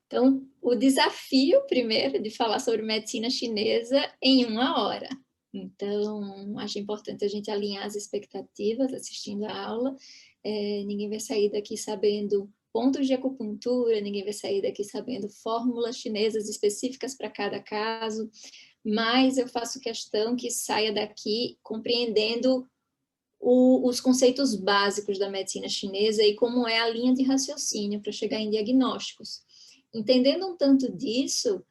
Então, o desafio, primeiro, de falar sobre medicina chinesa em 1 hora. Então, acho importante a gente alinhar as expectativas assistindo a aula. Ninguém vai sair daqui sabendo pontos de acupuntura, ninguém vai sair daqui sabendo fórmulas chinesas específicas para cada caso, mas eu faço questão que saia daqui compreendendo os conceitos básicos da medicina chinesa e como é a linha de raciocínio para chegar em diagnósticos. Entendendo um tanto disso,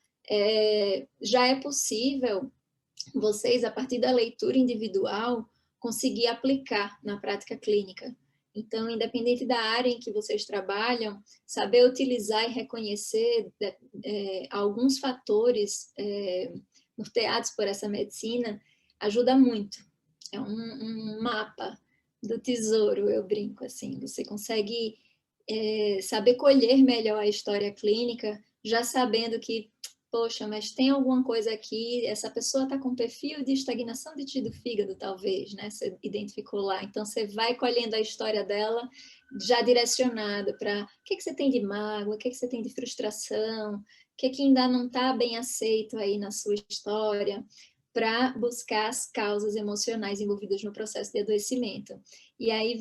já é possível vocês, a partir da leitura individual, conseguir aplicar na prática clínica. Então, independente da área em que vocês trabalham, saber utilizar e reconhecer alguns fatores norteados por essa medicina ajuda muito. É um mapa do tesouro, eu brinco assim. Você consegue saber colher melhor a história clínica, já sabendo que, poxa, mas tem alguma coisa aqui, essa pessoa está com perfil de estagnação de tecido do fígado, talvez, né? Você identificou lá. Então, você vai colhendo a história dela já direcionada para o que você tem de mágoa, o que você tem de frustração, o que ainda não está bem aceito aí na sua história, para buscar as causas emocionais envolvidas no processo de adoecimento. E aí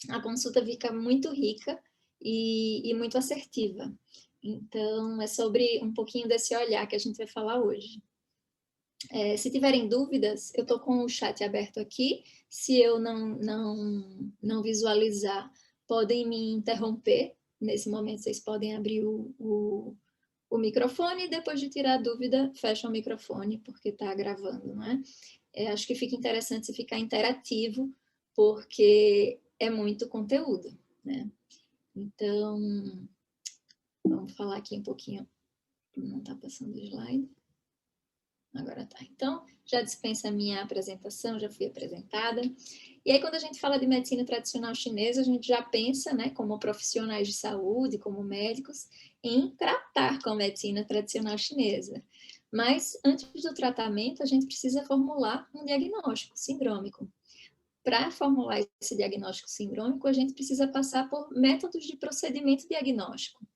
a consulta fica muito rica e muito assertiva. Então, é sobre um pouquinho desse olhar que a gente vai falar hoje. Se tiverem dúvidas, eu estou com o chat aberto aqui. Se eu não visualizar, podem me interromper. Nesse momento, vocês podem abrir o microfone e depois de tirar a dúvida, fecha o microfone, porque está gravando, não é? Acho que fica interessante se ficar interativo, porque é muito conteúdo, né? Então, vamos falar aqui um pouquinho. Não está passando o slide. Agora tá. Então, já dispensa a minha apresentação, já fui apresentada. E aí, quando a gente fala de medicina tradicional chinesa, a gente já pensa, né, como profissionais de saúde, como médicos, em tratar com a medicina tradicional chinesa. Mas, antes do tratamento, a gente precisa formular um diagnóstico sindrômico. Para formular esse diagnóstico sindrômico, a gente precisa passar por métodos de procedimento diagnóstico.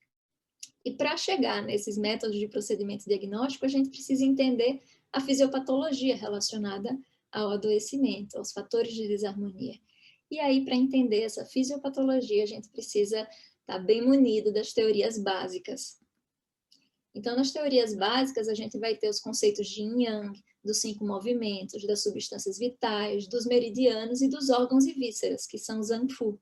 E para chegar nesses métodos de procedimento diagnóstico, a gente precisa entender a fisiopatologia relacionada ao adoecimento, aos fatores de desarmonia. E aí, para entender essa fisiopatologia, a gente precisa estar bem munido das teorias básicas. Então, nas teorias básicas, a gente vai ter os conceitos de Yin Yang, dos 5 movimentos, das substâncias vitais, dos meridianos e dos órgãos e vísceras, que são os Zangfu.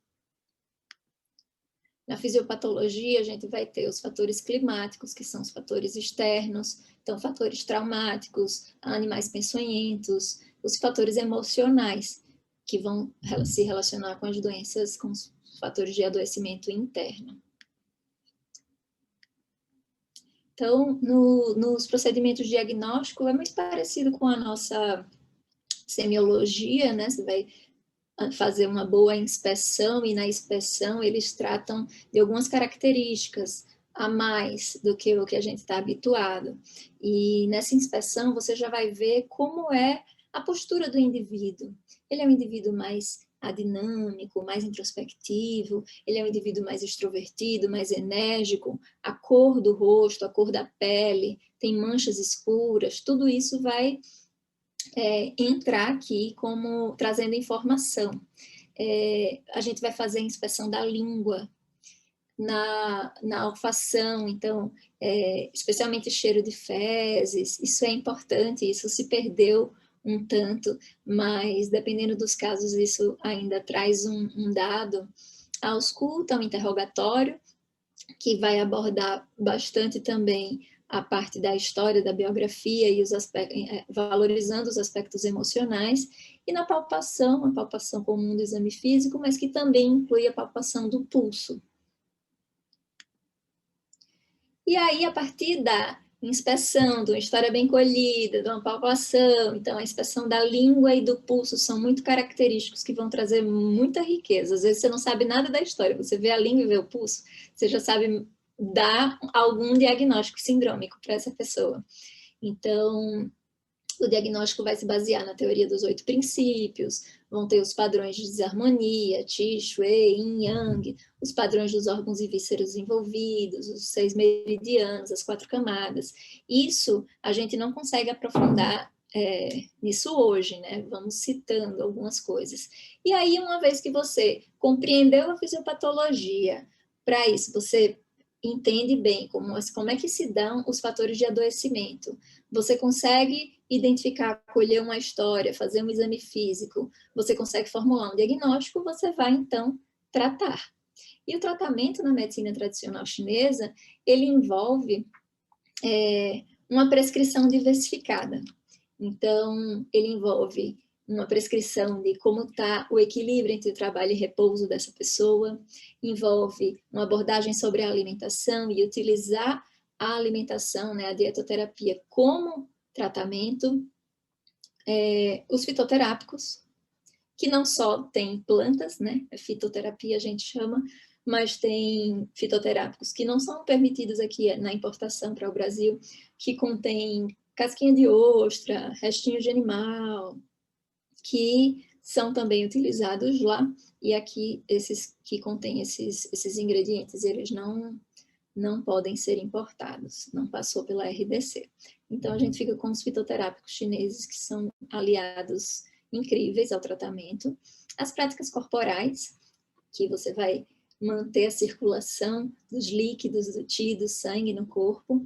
Na fisiopatologia, a gente vai ter os fatores climáticos, que são os fatores externos, então fatores traumáticos, animais peçonhentos, os fatores emocionais, que vão se relacionar com as doenças, com os fatores de adoecimento interno. Então, nos procedimentos diagnósticos, é muito parecido com a nossa semiologia, né? Você vai fazer uma boa inspeção e na inspeção eles tratam de algumas características a mais do que o que a gente está habituado. E nessa inspeção você já vai ver como é a postura do indivíduo. Ele é um indivíduo mais adinâmico, mais introspectivo, ele é um indivíduo mais extrovertido, mais enérgico, a cor do rosto, a cor da pele, tem manchas escuras, tudo isso vai entrar aqui como trazendo informação. A gente vai fazer a inspeção da língua, na olfação, então, especialmente cheiro de fezes, isso é importante, isso se perdeu um tanto, mas dependendo dos casos, isso ainda traz um dado. A ausculta, um interrogatório, que vai abordar bastante também a parte da história, da biografia e os aspectos, valorizando os aspectos emocionais, e na palpação, a palpação comum do exame físico, mas que também inclui a palpação do pulso. E aí, a partir da inspeção, de uma história bem colhida, de uma palpação, então a inspeção da língua e do pulso são muito característicos que vão trazer muita riqueza. Às vezes você não sabe nada da história, você vê a língua e vê o pulso, você já sabe dar algum diagnóstico sindrômico para essa pessoa. Então, o diagnóstico vai se basear na teoria dos 8 princípios, vão ter os padrões de desarmonia, Qi, Shui, Yin, Yang, os padrões dos órgãos e vísceras envolvidos, os 6 meridianos, as 4 camadas. Isso a gente não consegue aprofundar nisso hoje, né? Vamos citando algumas coisas. E aí, uma vez que você compreendeu a fisiopatologia, para isso você entende bem como é que se dão os fatores de adoecimento. Você consegue identificar, acolher uma história, fazer um exame físico, você consegue formular um diagnóstico, você vai, então, tratar. E o tratamento na medicina tradicional chinesa, ele envolve uma prescrição diversificada. Então, ele envolve uma prescrição de como está o equilíbrio entre o trabalho e repouso dessa pessoa, envolve uma abordagem sobre a alimentação e utilizar a alimentação, né, a dietoterapia como tratamento, os fitoterápicos, que não só tem plantas, né, fitoterapia a gente chama, mas tem fitoterápicos que não são permitidos aqui na importação para o Brasil, que contém casquinha de ostra, restinhos de animal, que são também utilizados lá, e aqui esses que contêm esses ingredientes, eles não podem ser importados, não passou pela RDC. Então a gente fica com os fitoterápicos chineses, que são aliados incríveis ao tratamento. As práticas corporais, que você vai manter a circulação dos líquidos, do qi, do sangue no corpo,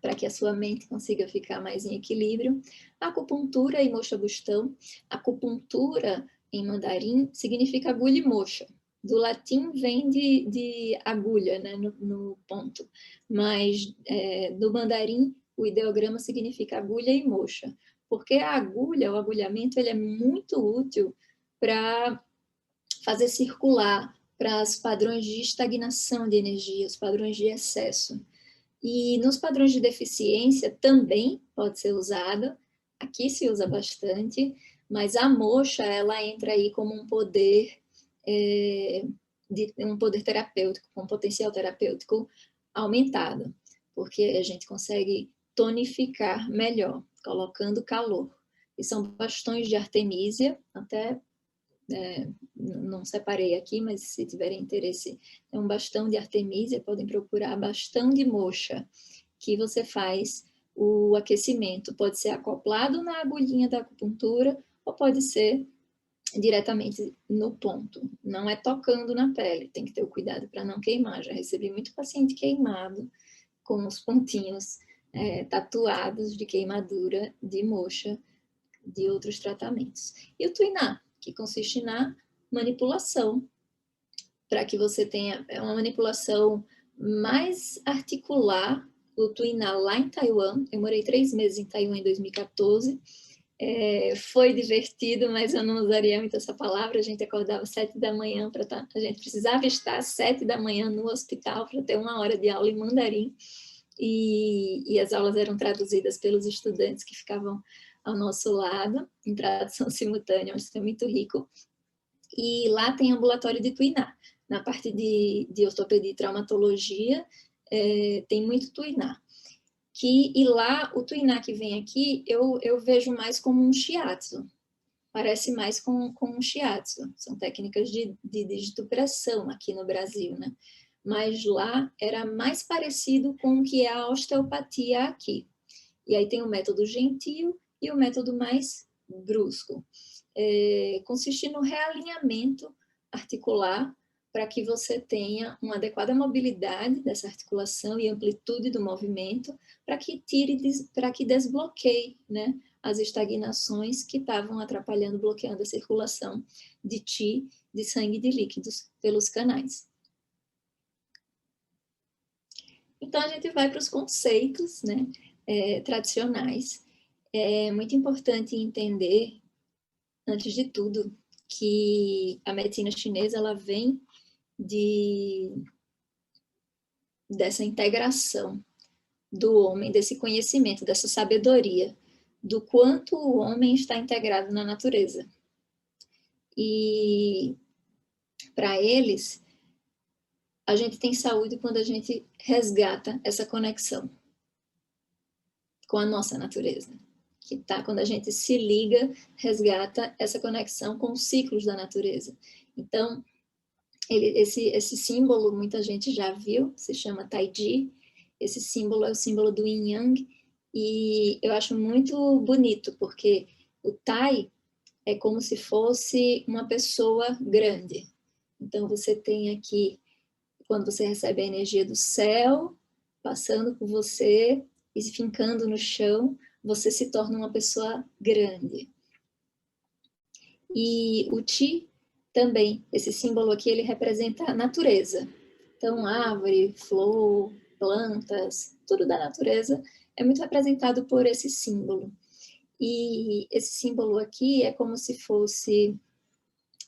para que a sua mente consiga ficar mais em equilíbrio. Acupuntura e moxa bustão. Acupuntura, em mandarim, significa agulha e moxa. Do latim vem de agulha, né, no ponto. Mas do mandarim, o ideograma significa agulha e moxa. Porque a agulha, o agulhamento, ele é muito útil para fazer circular para os padrões de estagnação de energia, os padrões de excesso. E nos padrões de deficiência também pode ser usada, aqui se usa bastante, mas a moxa, ela entra aí como um poder, um poder terapêutico, com um potencial terapêutico aumentado, porque a gente consegue tonificar melhor, colocando calor. E são bastões de artemísia, até não separei aqui, mas se tiverem interesse, é um bastão de artemísia, podem procurar bastão de moxa, que você faz o aquecimento. Pode ser acoplado na agulhinha da acupuntura, ou pode ser diretamente no ponto. Não é tocando na pele, tem que ter o cuidado para não queimar. Já recebi muito paciente queimado, com os pontinhos tatuados de queimadura de moxa de outros tratamentos. E o tuiná, que consiste na manipulação, para que você tenha uma manipulação mais articular. O tuiná lá em Taiwan, eu morei 3 meses em Taiwan em 2014, foi divertido, mas eu não usaria muito essa palavra. A gente acordava às 7 da manhã, a gente precisava estar às 7 da manhã no hospital para ter 1 hora de aula em mandarim, e as aulas eram traduzidas pelos estudantes que ficavam ao nosso lado, em tradução simultânea, mas foi muito rico. E lá tem ambulatório de tuiná. Na parte de ortopedia e traumatologia, tem muito tuiná. E lá, o tuiná que vem aqui, eu vejo mais como um shiatsu. Parece mais com um shiatsu. São técnicas de digitopressão aqui no Brasil, né? Mas lá era mais parecido com o que é a osteopatia aqui. E aí tem o método gentil e o método mais brusco. Consiste no realinhamento articular para que você tenha uma adequada mobilidade dessa articulação e amplitude do movimento, para que desbloqueie, né, as estagnações que estavam atrapalhando, bloqueando a circulação de qi, de sangue e de líquidos pelos canais. Então, a gente vai para os conceitos, né, tradicionais. É muito importante entender, antes de tudo, que a medicina chinesa ela vem dessa integração do homem, desse conhecimento, dessa sabedoria, do quanto o homem está integrado na natureza. E para eles, a gente tem saúde quando a gente resgata essa conexão com a nossa natureza, que tá, quando a gente se liga, resgata essa conexão com os ciclos da natureza. Então, esse símbolo muita gente já viu, se chama Taiji. Esse símbolo é o símbolo do Yin Yang, e eu acho muito bonito, porque o Tai é como se fosse uma pessoa grande. Então, você tem aqui, quando você recebe a energia do céu, passando por você e fincando no chão, você se torna uma pessoa grande. E o Qi também, esse símbolo aqui, ele representa a natureza. Então, árvore, flor, plantas, tudo da natureza é muito representado por esse símbolo. E esse símbolo aqui é como se fosse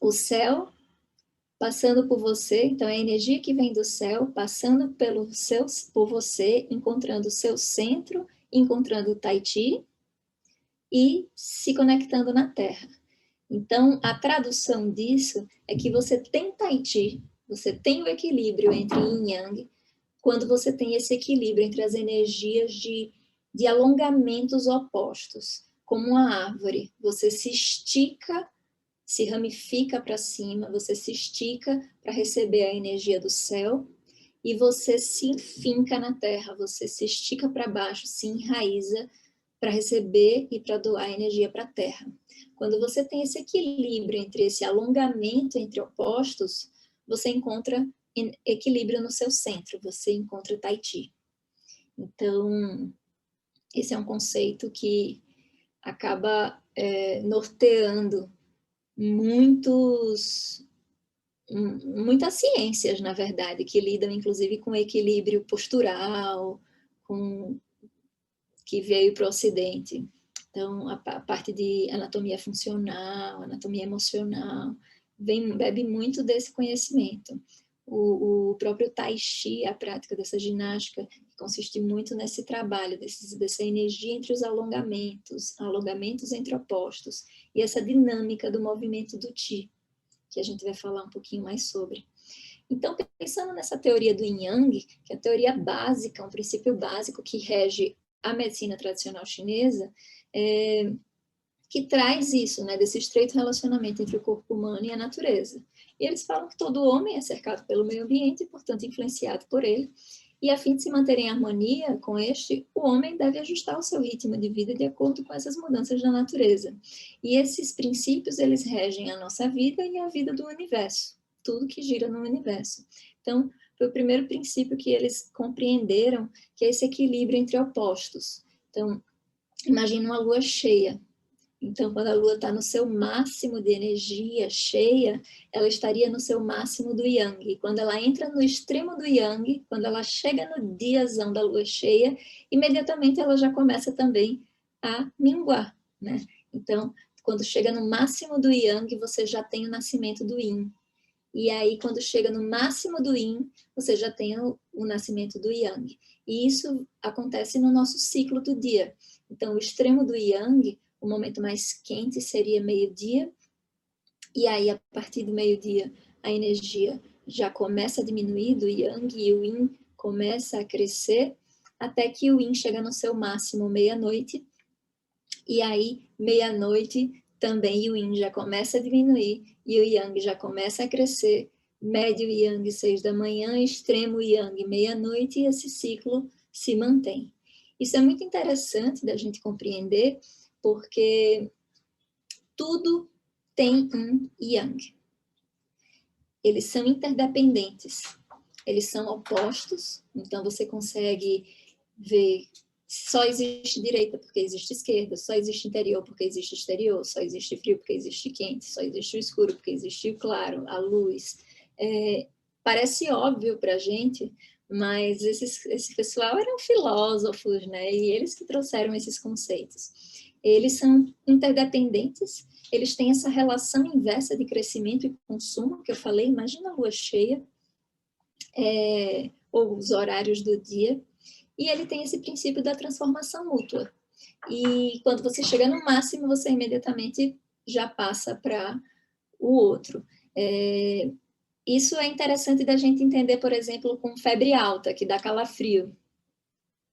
o céu passando por você, então é a energia que vem do céu, passando por você, encontrando o seu centro, encontrando o Tai Chi e se conectando na Terra. Então, a tradução disso é que você tem Tai Chi, você tem o equilíbrio entre Yin e Yang, quando você tem esse equilíbrio entre as energias de alongamentos opostos. Como uma árvore, você se estica, se ramifica para cima, você se estica para receber a energia do céu, e você se finca na terra, você se estica para baixo, se enraiza para receber e para doar energia para a terra. Quando você tem esse equilíbrio entre esse alongamento entre opostos, você encontra equilíbrio no seu centro, você encontra Tai Chi. Então, esse é um conceito que acaba norteando muitas ciências, na verdade, que lidam inclusive com equilíbrio postural, que veio para o Ocidente. Então, a parte de anatomia funcional, anatomia emocional, bebe muito desse conhecimento. O próprio Tai Chi, a prática dessa ginástica, consiste muito nesse trabalho, dessa energia entre os alongamentos entre opostos, e essa dinâmica do movimento do Qi, que a gente vai falar um pouquinho mais sobre. Então, pensando nessa teoria do Yin Yang, que é a teoria básica, um princípio básico que rege a medicina tradicional chinesa, que traz isso, né, desse estreito relacionamento entre o corpo humano e a natureza. E eles falam que todo homem é cercado pelo meio ambiente e, portanto, influenciado por ele. E, a fim de se manter em harmonia com este, o homem deve ajustar o seu ritmo de vida de acordo com essas mudanças da natureza. E esses princípios, eles regem a nossa vida e a vida do universo, tudo que gira no universo. Então, foi o primeiro princípio que eles compreenderam, que é esse equilíbrio entre opostos. Então, imagina uma lua cheia. Então, quando a lua está no seu máximo de energia cheia, ela estaria no seu máximo do yang. E quando ela entra no extremo do yang, quando ela chega no diazão da lua cheia, imediatamente ela já começa também a minguar, né? Então, quando chega no máximo do yang, você já tem o nascimento do yin. E aí, quando chega no máximo do yin, você já tem o nascimento do yang. E isso acontece no nosso ciclo do dia. Então, o extremo do yang, o momento mais quente seria meio-dia, e aí, a partir do meio-dia, a energia já começa a diminuir do yang e o yin começa a crescer, até que o yin chega no seu máximo meia-noite, e aí, meia-noite, também o yin já começa a diminuir e o yang já começa a crescer, médio yang 6 da manhã, extremo yang meia-noite, e esse ciclo se mantém. Isso é muito interessante da gente compreender, porque tudo tem um yang. Eles são interdependentes, eles são opostos, então você consegue ver, só existe direita porque existe esquerda, só existe interior porque existe exterior, só existe frio porque existe quente, só existe o escuro porque existe o claro, a luz. Parece óbvio para a gente, mas esse pessoal eram filósofos, né? E eles que trouxeram esses conceitos. Eles são interdependentes, eles têm essa relação inversa de crescimento e consumo, que eu falei, imagina a lua cheia, ou os horários do dia, e ele tem esse princípio da transformação mútua. E quando você chega no máximo, você imediatamente já passa para o outro. Isso é interessante da gente entender, por exemplo, com febre alta, que dá calafrio.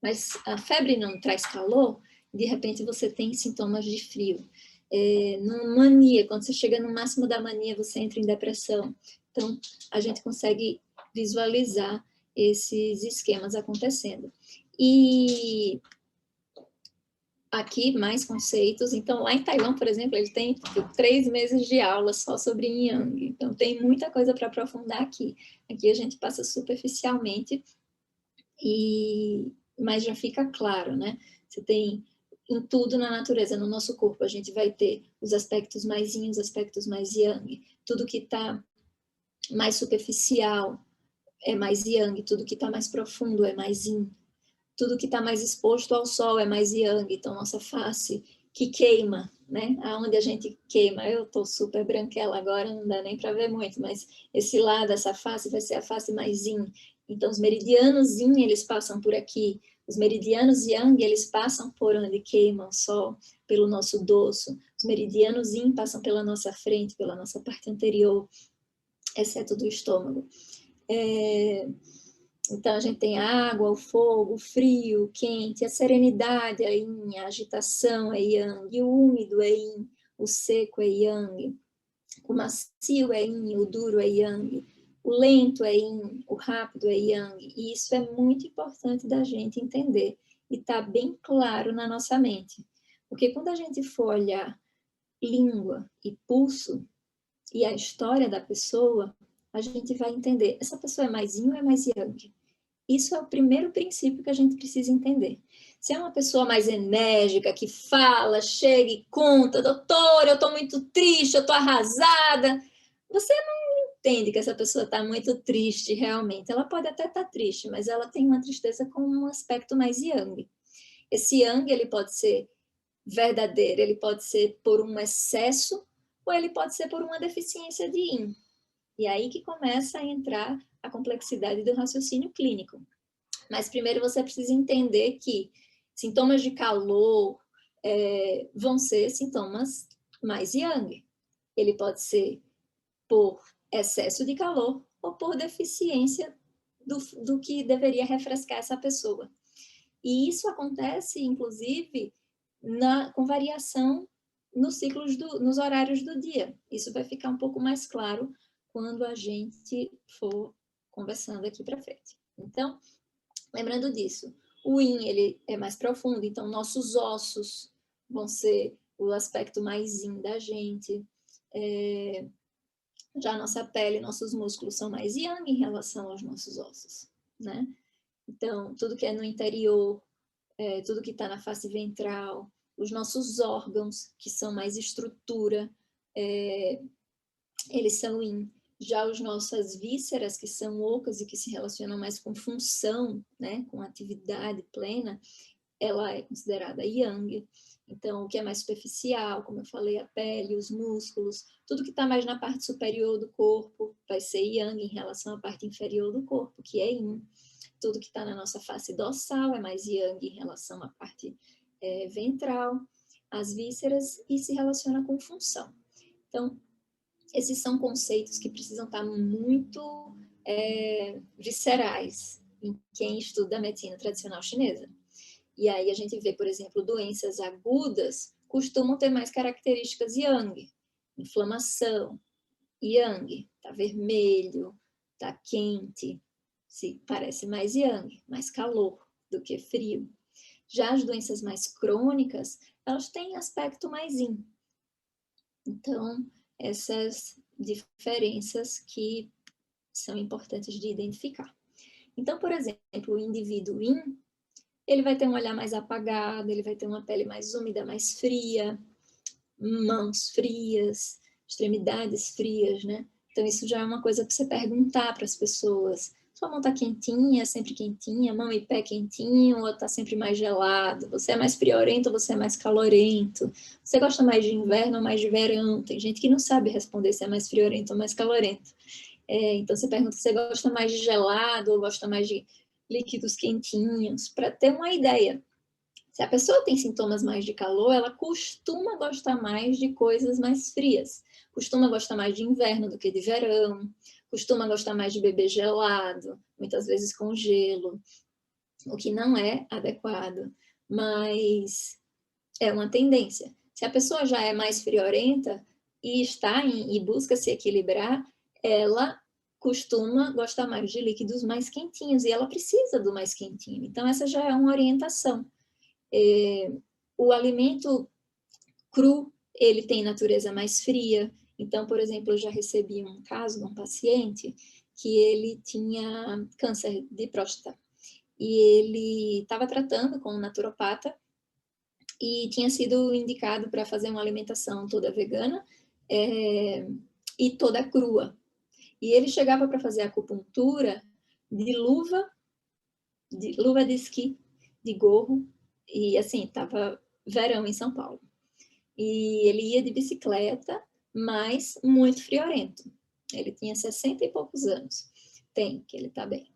Mas a febre não traz calor, de repente você tem sintomas de frio. Numa mania, quando você chega no máximo da mania, você entra em depressão. Então, a gente consegue visualizar esses esquemas acontecendo. E aqui, mais conceitos. Então, lá em Taiwan, por exemplo, ele tem 3 meses de aula só sobre Yin Yang. Então, tem muita coisa para aprofundar aqui. Aqui a gente passa superficialmente, mas já fica claro, né? Você tem em tudo na natureza, no nosso corpo, a gente vai ter os aspectos mais yin, os aspectos mais yang. Tudo que está mais superficial é mais yang, tudo que está mais profundo é mais yin. Tudo que está mais exposto ao sol é mais yang. Então, nossa face que queima, né? Aonde a gente queima. Eu estou super branquela agora, não dá nem para ver muito, mas esse lado, essa face, vai ser a face mais yin. Então, os meridianos yin, eles passam por aqui. Os meridianos yang, eles passam por onde queima o sol, pelo nosso dorso. Os meridianos yin passam pela nossa frente, pela nossa parte anterior, exceto do estômago. Então, a gente tem a água, o fogo, o frio, o quente, a serenidade é yin, a agitação é yang, o úmido é yin, o seco é yang, o macio é yin, o duro é yang, o lento é yin, o rápido é yang. E isso é muito importante da gente entender e tá bem claro na nossa mente. Porque quando a gente for olhar língua e pulso e a história da pessoa, a gente vai entender, essa pessoa é mais yin ou é mais yang? Isso é o primeiro princípio que a gente precisa entender. Se é uma pessoa mais enérgica, que fala, chega e conta, doutora, eu estou muito triste, eu estou arrasada, você não entende que essa pessoa está muito triste realmente. Ela pode até estar triste, mas ela tem uma tristeza com um aspecto mais yang. Esse yang, ele pode ser verdadeiro, ele pode ser por um excesso, ou ele pode ser por uma deficiência de yin. E aí que começa a entrar a complexidade do raciocínio clínico. Mas primeiro você precisa entender que sintomas de calor vão ser sintomas mais yang. Ele pode ser por excesso de calor ou por deficiência do que deveria refrescar essa pessoa. E isso acontece, inclusive, com variação nos horários do dia. Isso vai ficar um pouco mais claro quando a gente for conversando aqui para frente. Então, lembrando disso, o yin, ele é mais profundo, então nossos ossos vão ser o aspecto mais yin da gente. Já a nossa pele, nossos músculos são mais yang em relação aos nossos ossos, né? Então, tudo que é no interior, tudo que está na face ventral, os nossos órgãos, que são mais estrutura, eles são yin. Já as nossas vísceras, que são ocas e que se relacionam mais com função, né, com atividade plena, ela é considerada yang. Então, o que é mais superficial, como eu falei, a pele, os músculos, tudo que está mais na parte superior do corpo vai ser yang em relação à parte inferior do corpo, que é yin. Tudo que está na nossa face dorsal é mais yang em relação à parte ventral, as vísceras, e se relaciona com função. Então, esses são conceitos que precisam estar muito viscerais em quem estuda a medicina tradicional chinesa. E aí a gente vê, por exemplo, doenças agudas costumam ter mais características yang. Inflamação, yang, tá vermelho, tá quente, se parece mais yang, mais calor do que frio. Já as doenças mais crônicas, elas têm aspecto mais yin. Então, essas diferenças que são importantes de identificar. Então, por exemplo, o indivíduo yin, ele vai ter um olhar mais apagado, ele vai ter uma pele mais úmida, mais fria, mãos frias, extremidades frias, né? Então, isso já é uma coisa para você perguntar para as pessoas. Sua mão está quentinha, sempre quentinha, mão e pé quentinho, ou está sempre mais gelado? Você é mais friorento ou você é mais calorento? Você gosta mais de inverno ou mais de verão? Tem gente que não sabe responder se é mais friorento ou mais calorento. Então, você pergunta se você gosta mais de gelado ou gosta mais de líquidos quentinhos, para ter uma ideia. Se a pessoa tem sintomas mais de calor, ela costuma gostar mais de coisas mais frias. Costuma gostar mais de inverno do que de verão. Costuma gostar mais de beber gelado, muitas vezes com gelo, o que não é adequado. Mas é uma tendência. Se a pessoa já é mais friorenta e e busca se equilibrar, ela costuma gostar mais de líquidos mais quentinhos e ela precisa do mais quentinho. Então, essa já é uma orientação. O alimento cru, ele tem natureza mais fria. Então, por exemplo, eu já recebi um caso de um paciente que ele tinha câncer de próstata e ele estava tratando com um naturopata e tinha sido indicado para fazer uma alimentação toda vegana e toda crua. E ele chegava para fazer acupuntura de luva de esqui, de gorro, e assim, estava verão em São Paulo. E ele ia de bicicleta, mas muito friorento. Ele tinha 60 e poucos anos. Tem, que ele está bem.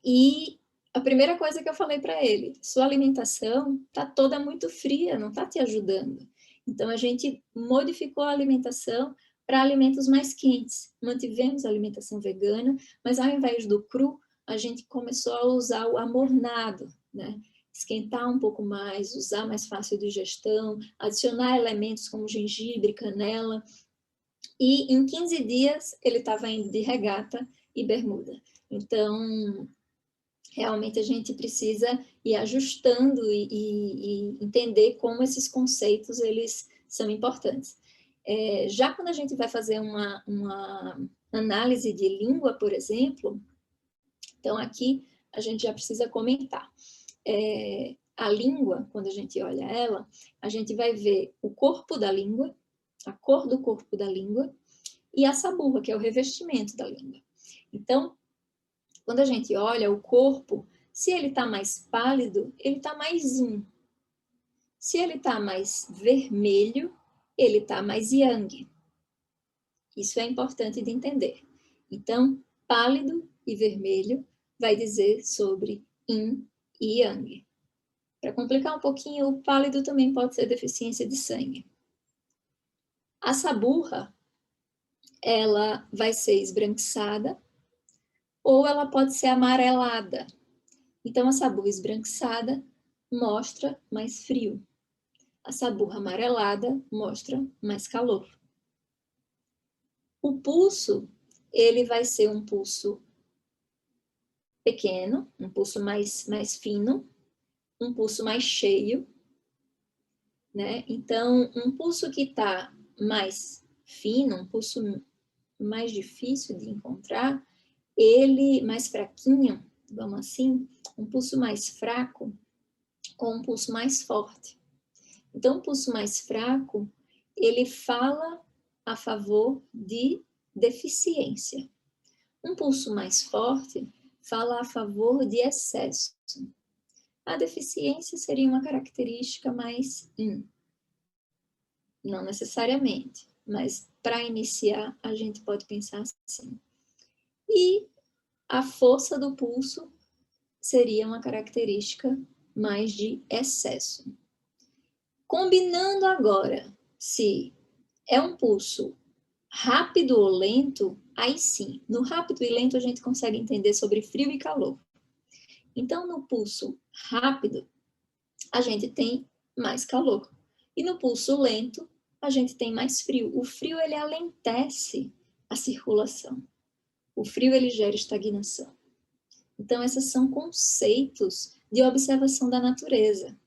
E a primeira coisa que eu falei para ele, sua alimentação está toda muito fria, não está te ajudando. Então, a gente modificou a alimentação para alimentos mais quentes. Mantivemos a alimentação vegana, mas ao invés do cru, a gente começou a usar o amornado, né? Esquentar um pouco mais, usar mais fácil digestão, adicionar elementos como gengibre, canela. E em 15 dias ele estava indo de regata e bermuda. Então, realmente a gente precisa ir ajustando e entender como esses conceitos eles são importantes. Já quando a gente vai fazer uma análise de língua, por exemplo, então aqui a gente já precisa comentar. A língua, quando a gente olha ela, a gente vai ver o corpo da língua, a cor do corpo da língua e a saburra, que é o revestimento da língua. Então, quando a gente olha o corpo, se ele está mais pálido, ele está mais yin. Se ele está mais vermelho, ele está mais yang. Isso é importante de entender. Então, pálido e vermelho vai dizer sobre yin e yang. Para complicar um pouquinho, o pálido também pode ser deficiência de sangue. A saburra, ela vai ser esbranquiçada ou ela pode ser amarelada. Então, a saburra esbranquiçada mostra mais frio. A saburra amarelada mostra mais calor. O pulso, ele vai ser um pulso pequeno, um pulso mais fino, um pulso mais cheio, né? Então, um pulso que está mais fino, um pulso mais difícil de encontrar, ele mais fraquinho, vamos assim, um pulso mais fraco ou um pulso mais forte. Então, o pulso mais fraco, ele fala a favor de deficiência. Um pulso mais forte fala a favor de excesso. A deficiência seria uma característica mais yin. Não necessariamente, mas para iniciar, a gente pode pensar assim. E a força do pulso seria uma característica mais de excesso. Combinando agora, se é um pulso rápido ou lento, aí sim, no rápido e lento a gente consegue entender sobre frio e calor. Então, no pulso rápido, a gente tem mais calor. E no pulso lento, a gente tem mais frio. O frio, ele alentece a circulação. O frio, ele gera estagnação. Então, esses são conceitos de observação da natureza.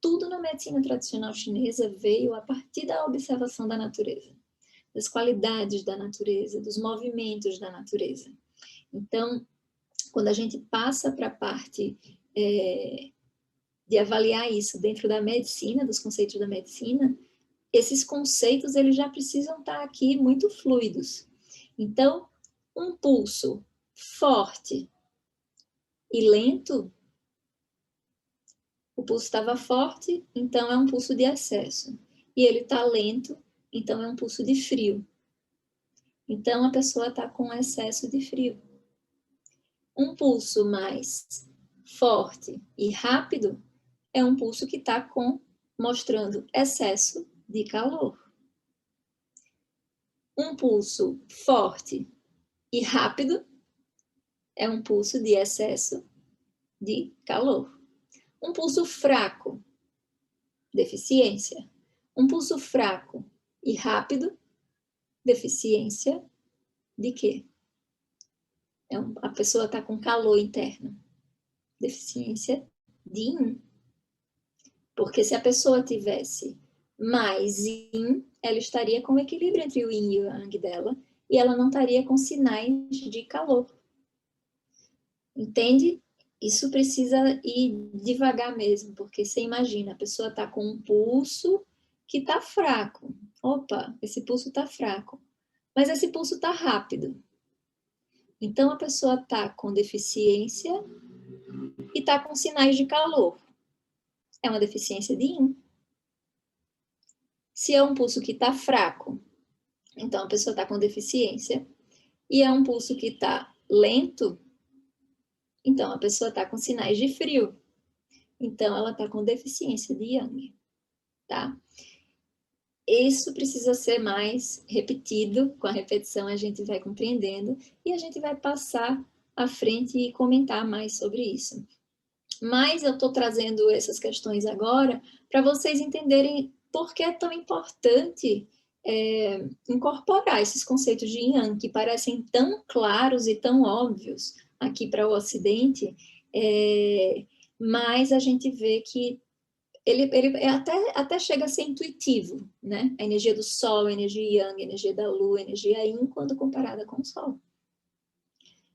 Tudo na medicina tradicional chinesa veio a partir da observação da natureza, das qualidades da natureza, dos movimentos da natureza. Então, quando a gente passa para a parte de avaliar isso dentro da medicina, dos conceitos da medicina, esses conceitos eles já precisam estar aqui muito fluidos. Então, um pulso forte e lento, o pulso estava forte, então é um pulso de excesso. E ele está lento, então é um pulso de frio. Então a pessoa está com excesso de frio. Um pulso mais forte e rápido é um pulso que está mostrando excesso de calor. Um pulso forte e rápido é um pulso de excesso de calor. Um pulso fraco deficiência. Um pulso fraco e rápido, deficiência de quê? A pessoa está com calor interno, deficiência de yin. Porque se a pessoa tivesse mais yin, ela estaria com equilíbrio entre o yin e o yang dela, e ela não estaria com sinais de calor. Entende? Isso precisa ir devagar mesmo, porque você imagina, a pessoa está com um pulso que está fraco. Opa, esse pulso está fraco. Mas esse pulso está rápido. Então a pessoa está com deficiência e está com sinais de calor. É uma deficiência de yin. Se é um pulso que está fraco, então a pessoa está com deficiência, e é um pulso que está lento, então a pessoa está com sinais de frio. Então ela está com deficiência de yang, tá? Isso precisa ser mais repetido, com a repetição a gente vai compreendendo e a gente vai passar à frente e comentar mais sobre isso. Mas eu estou trazendo essas questões agora para vocês entenderem por que é tão importante incorporar esses conceitos de Yin Yang, que parecem tão claros e tão óbvios aqui para o Ocidente, mas a gente vê que ele até chega a ser intuitivo, né? A energia do Sol, a energia Yang, a energia da Lua, a energia Yin, quando comparada com o Sol.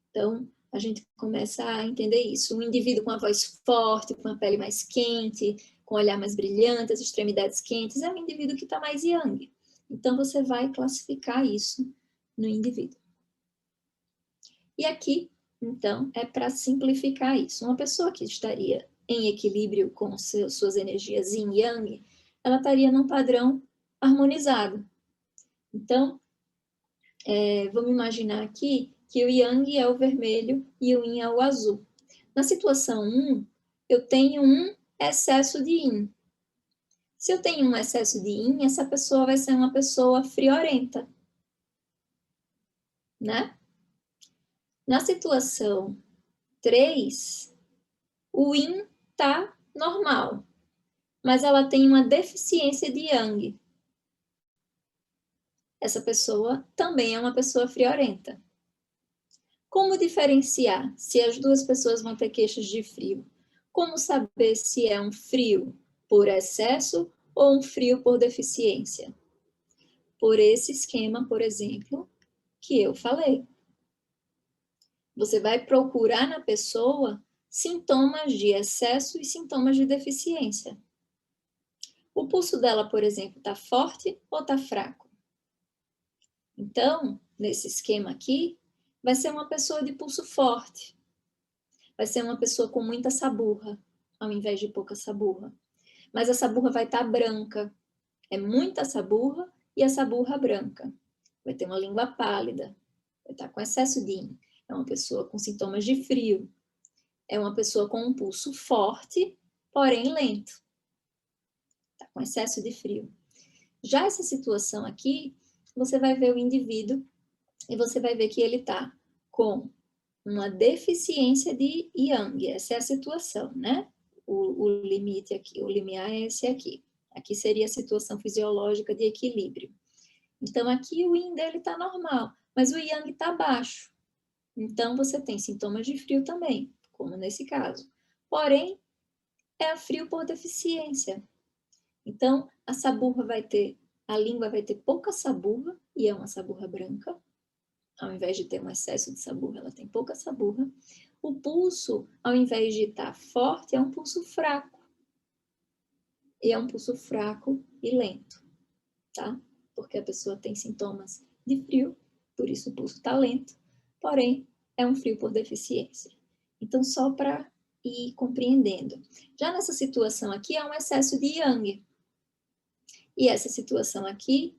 Então, a gente começa a entender isso. Um indivíduo com a voz forte, com a pele mais quente, com o olhar mais brilhante, as extremidades quentes, é um indivíduo que está mais yang. Então, você vai classificar isso no indivíduo. E aqui, então, é para simplificar isso. Uma pessoa que estaria em equilíbrio com suas energias yin e yang, ela estaria num padrão harmonizado. Então, vamos imaginar aqui que o yang é o vermelho e o yin é o azul. Na situação 1, eu tenho um excesso de yin. Se eu tenho um excesso de yin, essa pessoa vai ser uma pessoa friorenta, né? Na situação 3, o yin está normal, mas ela tem uma deficiência de yang. Essa pessoa também é uma pessoa friorenta. Como diferenciar se as duas pessoas vão ter queixas de frio? Como saber se é um frio por excesso ou um frio por deficiência? Por esse esquema, por exemplo, que eu falei. Você vai procurar na pessoa sintomas de excesso e sintomas de deficiência. O pulso dela, por exemplo, está forte ou está fraco? Então, nesse esquema aqui, vai ser uma pessoa de pulso forte. Vai ser uma pessoa com muita saburra, ao invés de pouca saburra. Mas a saburra vai estar branca. É muita saburra e a saburra branca. Vai ter uma língua pálida. Vai estar com excesso de yin. É uma pessoa com sintomas de frio. É uma pessoa com um pulso forte, porém lento. Está com excesso de frio. Já essa situação aqui, você vai ver o indivíduo e você vai ver que ele está com uma deficiência de yang. Essa é a situação, né? O limite aqui, o limiar é esse aqui. Aqui seria a situação fisiológica de equilíbrio. Então, aqui o yin dele está normal, mas o yang está baixo. Então, você tem sintomas de frio também, como nesse caso. Porém, é frio por deficiência. Então, a saburra a língua vai ter pouca saburra, e é uma saburra branca. Ao invés de ter um excesso de saburra, ela tem pouca saburra. O pulso, ao invés de estar forte, é um pulso fraco. E é um pulso fraco e lento, tá? Porque a pessoa tem sintomas de frio, por isso o pulso está lento, porém é um frio por deficiência. Então, só para ir compreendendo. Já nessa situação aqui, é um excesso de yang. E essa situação aqui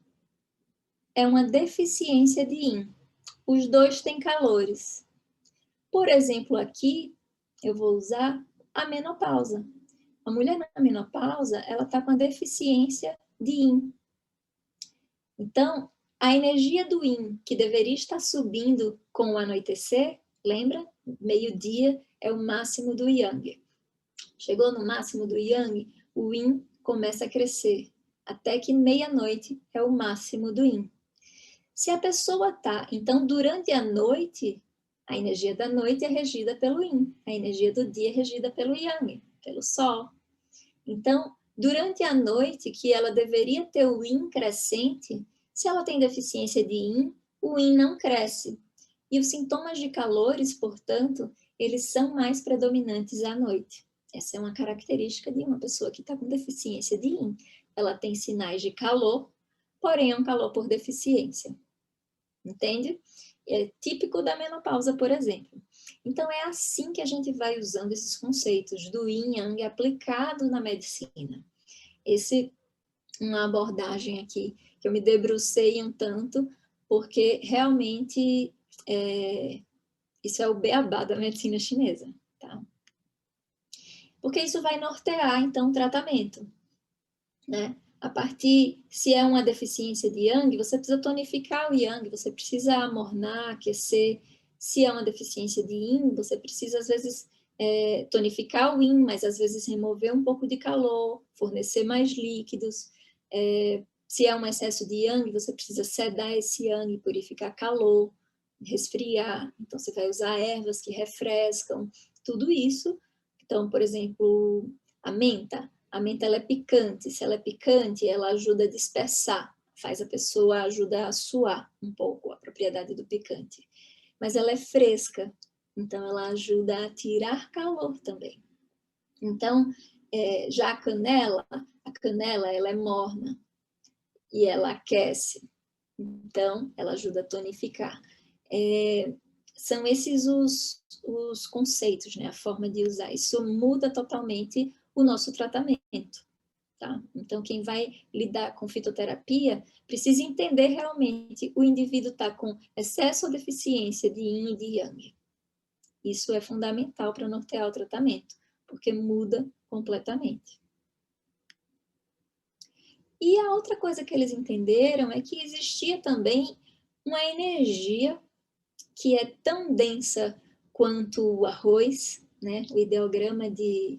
é uma deficiência de yin. Os dois têm calores. Por exemplo, aqui, eu vou usar a menopausa. A mulher na menopausa, ela está com a deficiência de yin. Então, a energia do yin, que deveria estar subindo com o anoitecer, lembra? Meio-dia é o máximo do yang. Chegou no máximo do yang, o yin começa a crescer, até que meia-noite é o máximo do yin. Se a pessoa está, então, durante a noite, a energia da noite é regida pelo yin, a energia do dia é regida pelo yang, pelo sol. Então, durante a noite, que ela deveria ter o yin crescente, se ela tem deficiência de yin, o yin não cresce. E os sintomas de calores, portanto, eles são mais predominantes à noite. Essa é uma característica de uma pessoa que está com deficiência de yin. Ela tem sinais de calor, porém é um calor por deficiência. Entende? É típico da menopausa, por exemplo. Então, é assim que a gente vai usando esses conceitos do yin e yang aplicado na medicina. Essa é uma abordagem aqui que eu me debrucei um tanto, porque realmente isso é o beabá da medicina chinesa, tá? Porque isso vai nortear, então, o tratamento, né? A partir, se é uma deficiência de yang, você precisa tonificar o yang, você precisa amornar, aquecer. Se é uma deficiência de yin, você precisa, às vezes, tonificar o yin, mas às vezes remover um pouco de calor, fornecer mais líquidos. Se é um excesso de yang, você precisa sedar esse yang, purificar calor, resfriar. Então, você vai usar ervas que refrescam, tudo isso. Então, por exemplo, a menta. A menta ela é picante. Se ela é picante, ela ajuda a dispersar, faz a pessoa, ajuda a suar um pouco a propriedade do picante. Mas ela é fresca, então ela ajuda a tirar calor também. Então, já a canela ela é morna e ela aquece. Então, ela ajuda a tonificar. São esses os conceitos, né? A forma de usar. Isso muda totalmente o nosso tratamento. Tá? Então, quem vai lidar com fitoterapia precisa entender realmente o indivíduo está com excesso ou deficiência de yin e de yang. Isso é fundamental para nortear o tratamento, porque muda completamente. E a outra coisa que eles entenderam é que existia também uma energia que é tão densa quanto o arroz, né? O ideograma de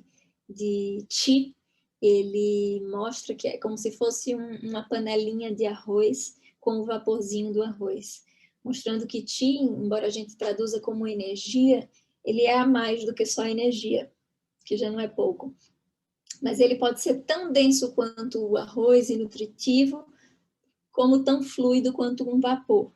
Qi, ele mostra que é como se fosse uma panelinha de arroz com o vaporzinho do arroz, mostrando que Qi, embora a gente traduza como energia, ele é a mais do que só energia, que já não é pouco. Mas ele pode ser tão denso quanto o arroz e nutritivo, como tão fluido quanto um vapor.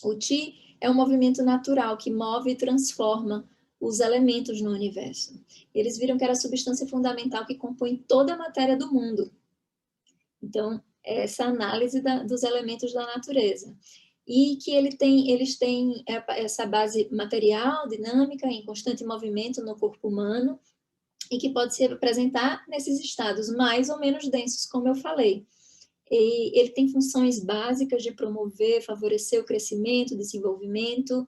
O Qi é um movimento natural que move e transforma os elementos no universo. Eles viram que era a substância fundamental que compõe toda a matéria do mundo. Então, é essa análise dos elementos da natureza. E que eles têm essa base material, dinâmica, em constante movimento no corpo humano, e que pode se apresentar nesses estados mais ou menos densos, como eu falei. E ele tem funções básicas de promover, favorecer o crescimento, desenvolvimento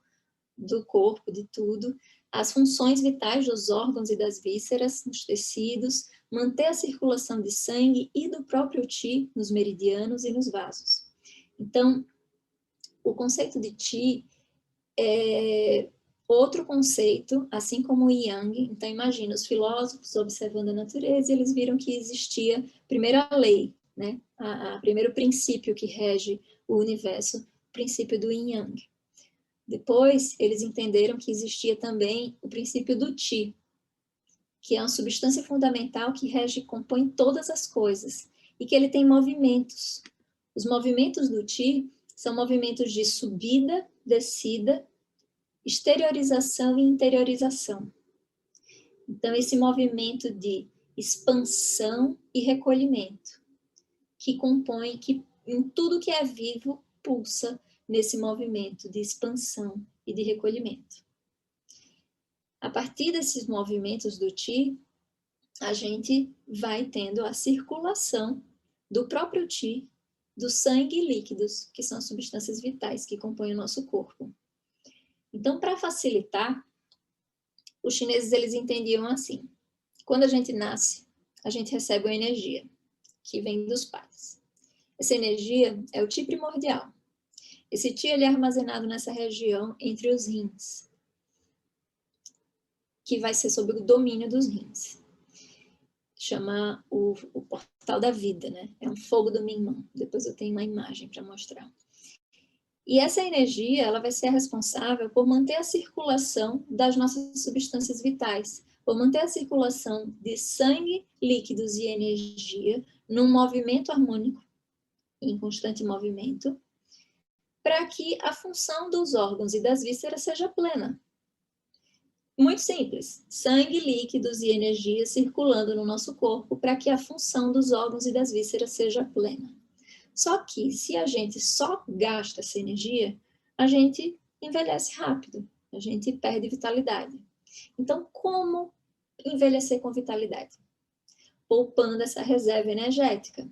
do corpo, de tudo, as funções vitais dos órgãos e das vísceras, nos tecidos, manter a circulação de sangue e do próprio Qi nos meridianos e nos vasos. Então, o conceito de Qi é outro conceito, assim como o Yang. Então, imagina, os filósofos observando a natureza, eles viram que existia, primeiro, a lei, né? Primeiro princípio que rege o universo, o princípio do Yin Yang. Depois, eles entenderam que existia também o princípio do Qi, que é uma substância fundamental que rege e compõe todas as coisas, e que ele tem movimentos. Os movimentos do Qi são movimentos de subida, descida, exteriorização e interiorização. Então, esse movimento de expansão e recolhimento, que compõe, que em tudo que é vivo, pulsa nesse movimento de expansão e de recolhimento. A partir desses movimentos do Qi, a gente vai tendo a circulação do próprio Qi, do sangue e líquidos, que são as substâncias vitais que compõem o nosso corpo. Então, para facilitar, os chineses eles entendiam assim: quando a gente nasce, a gente recebe uma energia que vem dos pais. Essa energia é o Qi primordial. Esse Qi ele é armazenado nessa região entre os rins, que vai ser sob o domínio dos rins. chama o portal da vida, né? É um fogo do Minmon. Depois eu tenho uma imagem para mostrar. E essa energia, ela vai ser responsável por manter a circulação das nossas substâncias vitais, por manter a circulação de sangue, líquidos e energia num movimento harmônico, em constante movimento, para que a função dos órgãos e das vísceras seja plena. Muito simples, sangue, líquidos e energia circulando no nosso corpo para que a função dos órgãos e das vísceras seja plena. Só que se a gente só gasta essa energia, a gente envelhece rápido, a gente perde vitalidade. Então, como envelhecer com vitalidade? Poupando essa reserva energética.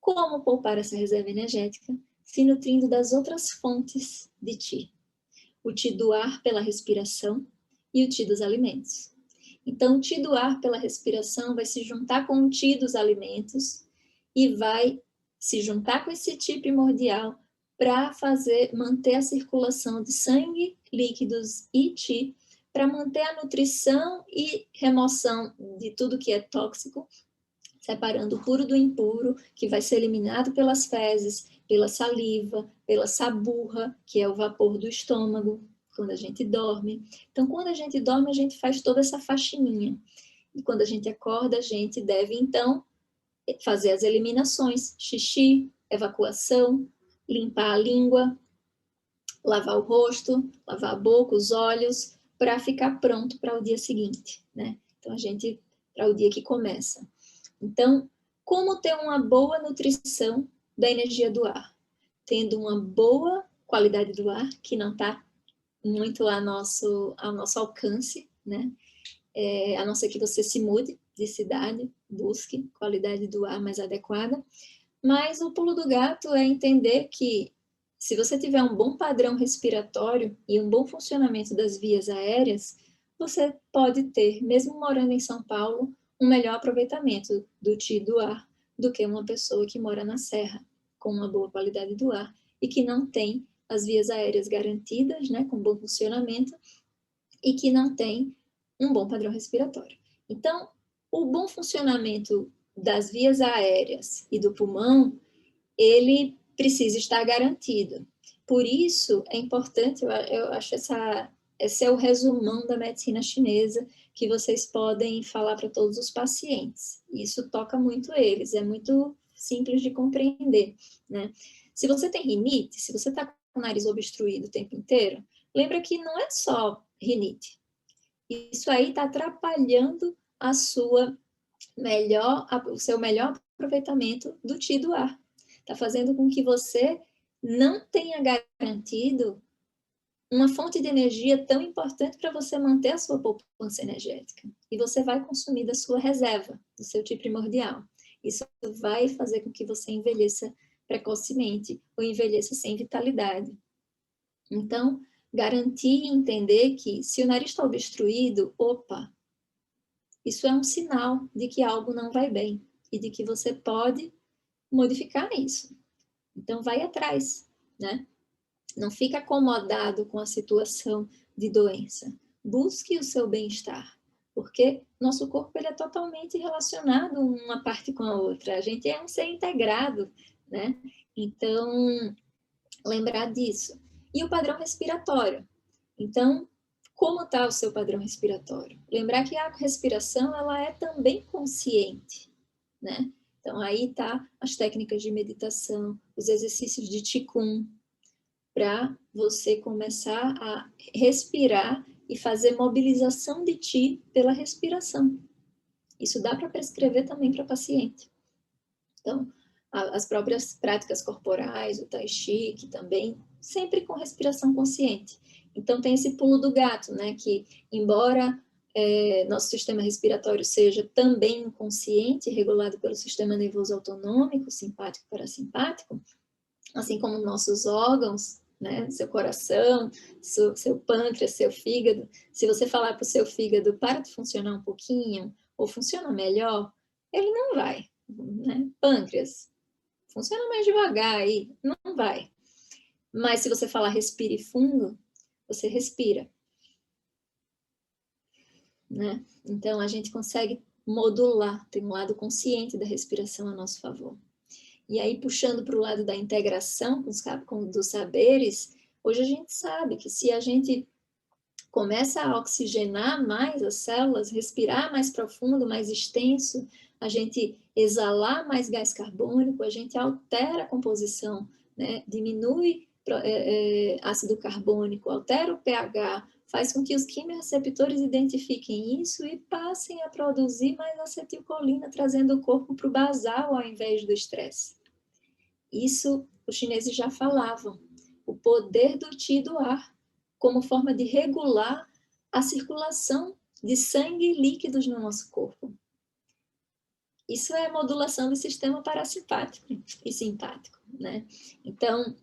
Como poupar essa reserva energética? Se nutrindo das outras fontes de Qi. O Qi do ar pela respiração e o Qi dos alimentos. Então, o Qi do ar pela respiração vai se juntar com o Qi dos alimentos e vai se juntar com esse Qi primordial para manter a circulação de sangue, líquidos e Qi, para manter a nutrição e remoção de tudo que é tóxico, separando o puro do impuro, que vai ser eliminado pelas fezes, pela saliva, pela saburra, que é o vapor do estômago, quando a gente dorme. Então, quando a gente dorme, a gente faz toda essa faxininha. E quando a gente acorda, a gente deve, então, fazer as eliminações, xixi, evacuação, limpar a língua, lavar o rosto, lavar a boca, os olhos, para ficar pronto para o dia seguinte, né? Então, para o dia que começa. Então, como ter uma boa nutrição da energia do ar? Tendo uma boa qualidade do ar, que não está muito ao nosso alcance, né? A não ser que você se mude de cidade, busque qualidade do ar mais adequada. Mas o pulo do gato é entender que se você tiver um bom padrão respiratório e um bom funcionamento das vias aéreas, você pode ter, mesmo morando em São Paulo, um melhor aproveitamento do Qi do ar do que uma pessoa que mora na serra, com uma boa qualidade do ar e que não tem as vias aéreas garantidas, né, com bom funcionamento, e que não tem um bom padrão respiratório. Então, o bom funcionamento das vias aéreas e do pulmão, ele precisa estar garantido. Por isso, é importante, eu acho esse é o resumão da medicina chinesa que vocês podem falar para todos os pacientes. Isso toca muito eles, é muito simples de compreender, né? Se você tem rinite, se você está com o nariz obstruído o tempo inteiro, lembra que não é só rinite. Isso aí está atrapalhando o seu melhor aproveitamento do Qi do ar. Está fazendo com que você não tenha garantido uma fonte de energia tão importante para você manter a sua poupança energética. E você vai consumir da sua reserva, do seu Qi primordial. Isso vai fazer com que você envelheça precocemente ou envelheça sem vitalidade. Então, garantir e entender que se o nariz está obstruído, opa, isso é um sinal de que algo não vai bem e de que você pode modificar isso. Então, vai atrás, né? Não fica acomodado com a situação de doença. Busque o seu bem-estar, porque nosso corpo ele é totalmente relacionado uma parte com a outra. A gente é um ser integrado, né? Então, lembrar disso. E o padrão respiratório. Então, como está o seu padrão respiratório? Lembrar que a respiração ela é também consciente, né? Então, aí tá as técnicas de meditação, os exercícios de Qigong, para você começar a respirar e fazer mobilização de Qi pela respiração. Isso dá para prescrever também para paciente. Então, as próprias práticas corporais, o Tai Chi, que também, sempre com respiração consciente. Então, tem esse pulo do gato, né? Que, embora nosso sistema respiratório seja também inconsciente, regulado pelo sistema nervoso autonômico, simpático e parasimpático, assim como nossos órgãos, né? Seu coração, seu pâncreas, seu fígado. Se você falar para o seu fígado, para de funcionar um pouquinho, ou funciona melhor, ele não vai, né? Pâncreas, funciona mais devagar aí, não vai. Mas se você falar respire fundo, você respira, né? Então a gente consegue modular, tem um lado consciente da respiração a nosso favor. E aí, puxando para o lado da integração dos saberes, hoje a gente sabe que se a gente começa a oxigenar mais as células, respirar mais profundo, mais extenso, a gente exalar mais gás carbônico, a gente altera a composição, né? Diminui ácido carbônico, altera o pH, faz com que os quimiorreceptores identifiquem isso e passem a produzir mais acetilcolina, trazendo o corpo para o basal ao invés do estresse. Isso os chineses já falavam, o poder do Qi do ar, como forma de regular a circulação de sangue e líquidos no nosso corpo. Isso é modulação do sistema parasimpático e simpático, né? Então,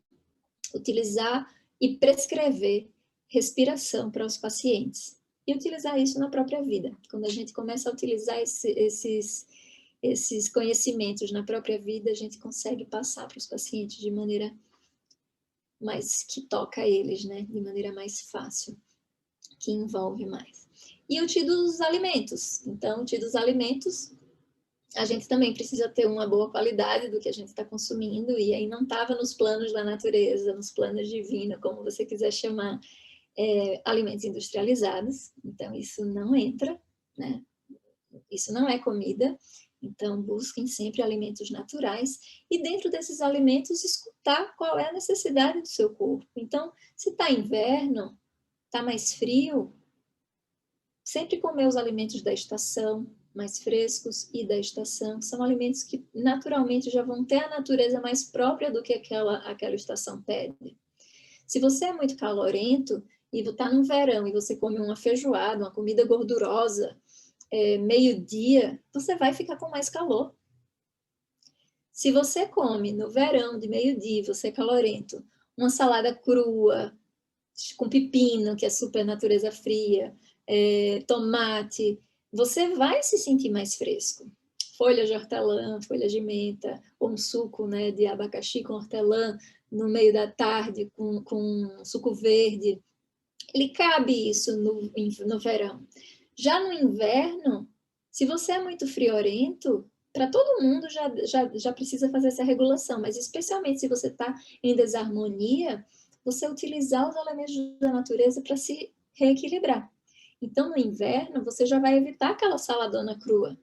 utilizar e prescrever respiração para os pacientes. E utilizar isso na própria vida. Quando a gente começa a utilizar esses conhecimentos na própria vida, a gente consegue passar para os pacientes de maneira mais que toca eles, né? De maneira mais fácil, que envolve mais. E o Qi dos alimentos. Então, o Qi dos alimentos, a gente também precisa ter uma boa qualidade do que a gente está consumindo, e aí não estava nos planos da natureza, nos planos divinos, como você quiser chamar, alimentos industrializados. Então, isso não entra, né? Isso não é comida. Então, busquem sempre alimentos naturais e dentro desses alimentos escutar qual é a necessidade do seu corpo. Então, se está inverno, está mais frio, sempre comer os alimentos da estação, mais frescos e da estação. São alimentos que naturalmente já vão ter a natureza mais própria do que aquela estação pede. Se você é muito calorento e está no verão e você come uma feijoada, uma comida gordurosa, meio-dia, você vai ficar com mais calor. Se você come no verão de meio-dia, você é calorento, uma salada crua, com pepino, que é super natureza fria, tomate, você vai se sentir mais fresco. Folhas de hortelã, folhas de menta, ou um suco, né, de abacaxi com hortelã no meio da tarde, com suco verde. Ele cabe isso no verão. Já no inverno, se você é muito friorento, para todo mundo já precisa fazer essa regulação, mas especialmente se você está em desarmonia, você utilizar os elementos da natureza para se reequilibrar. Então, no inverno, você já vai evitar aquela saladona crua.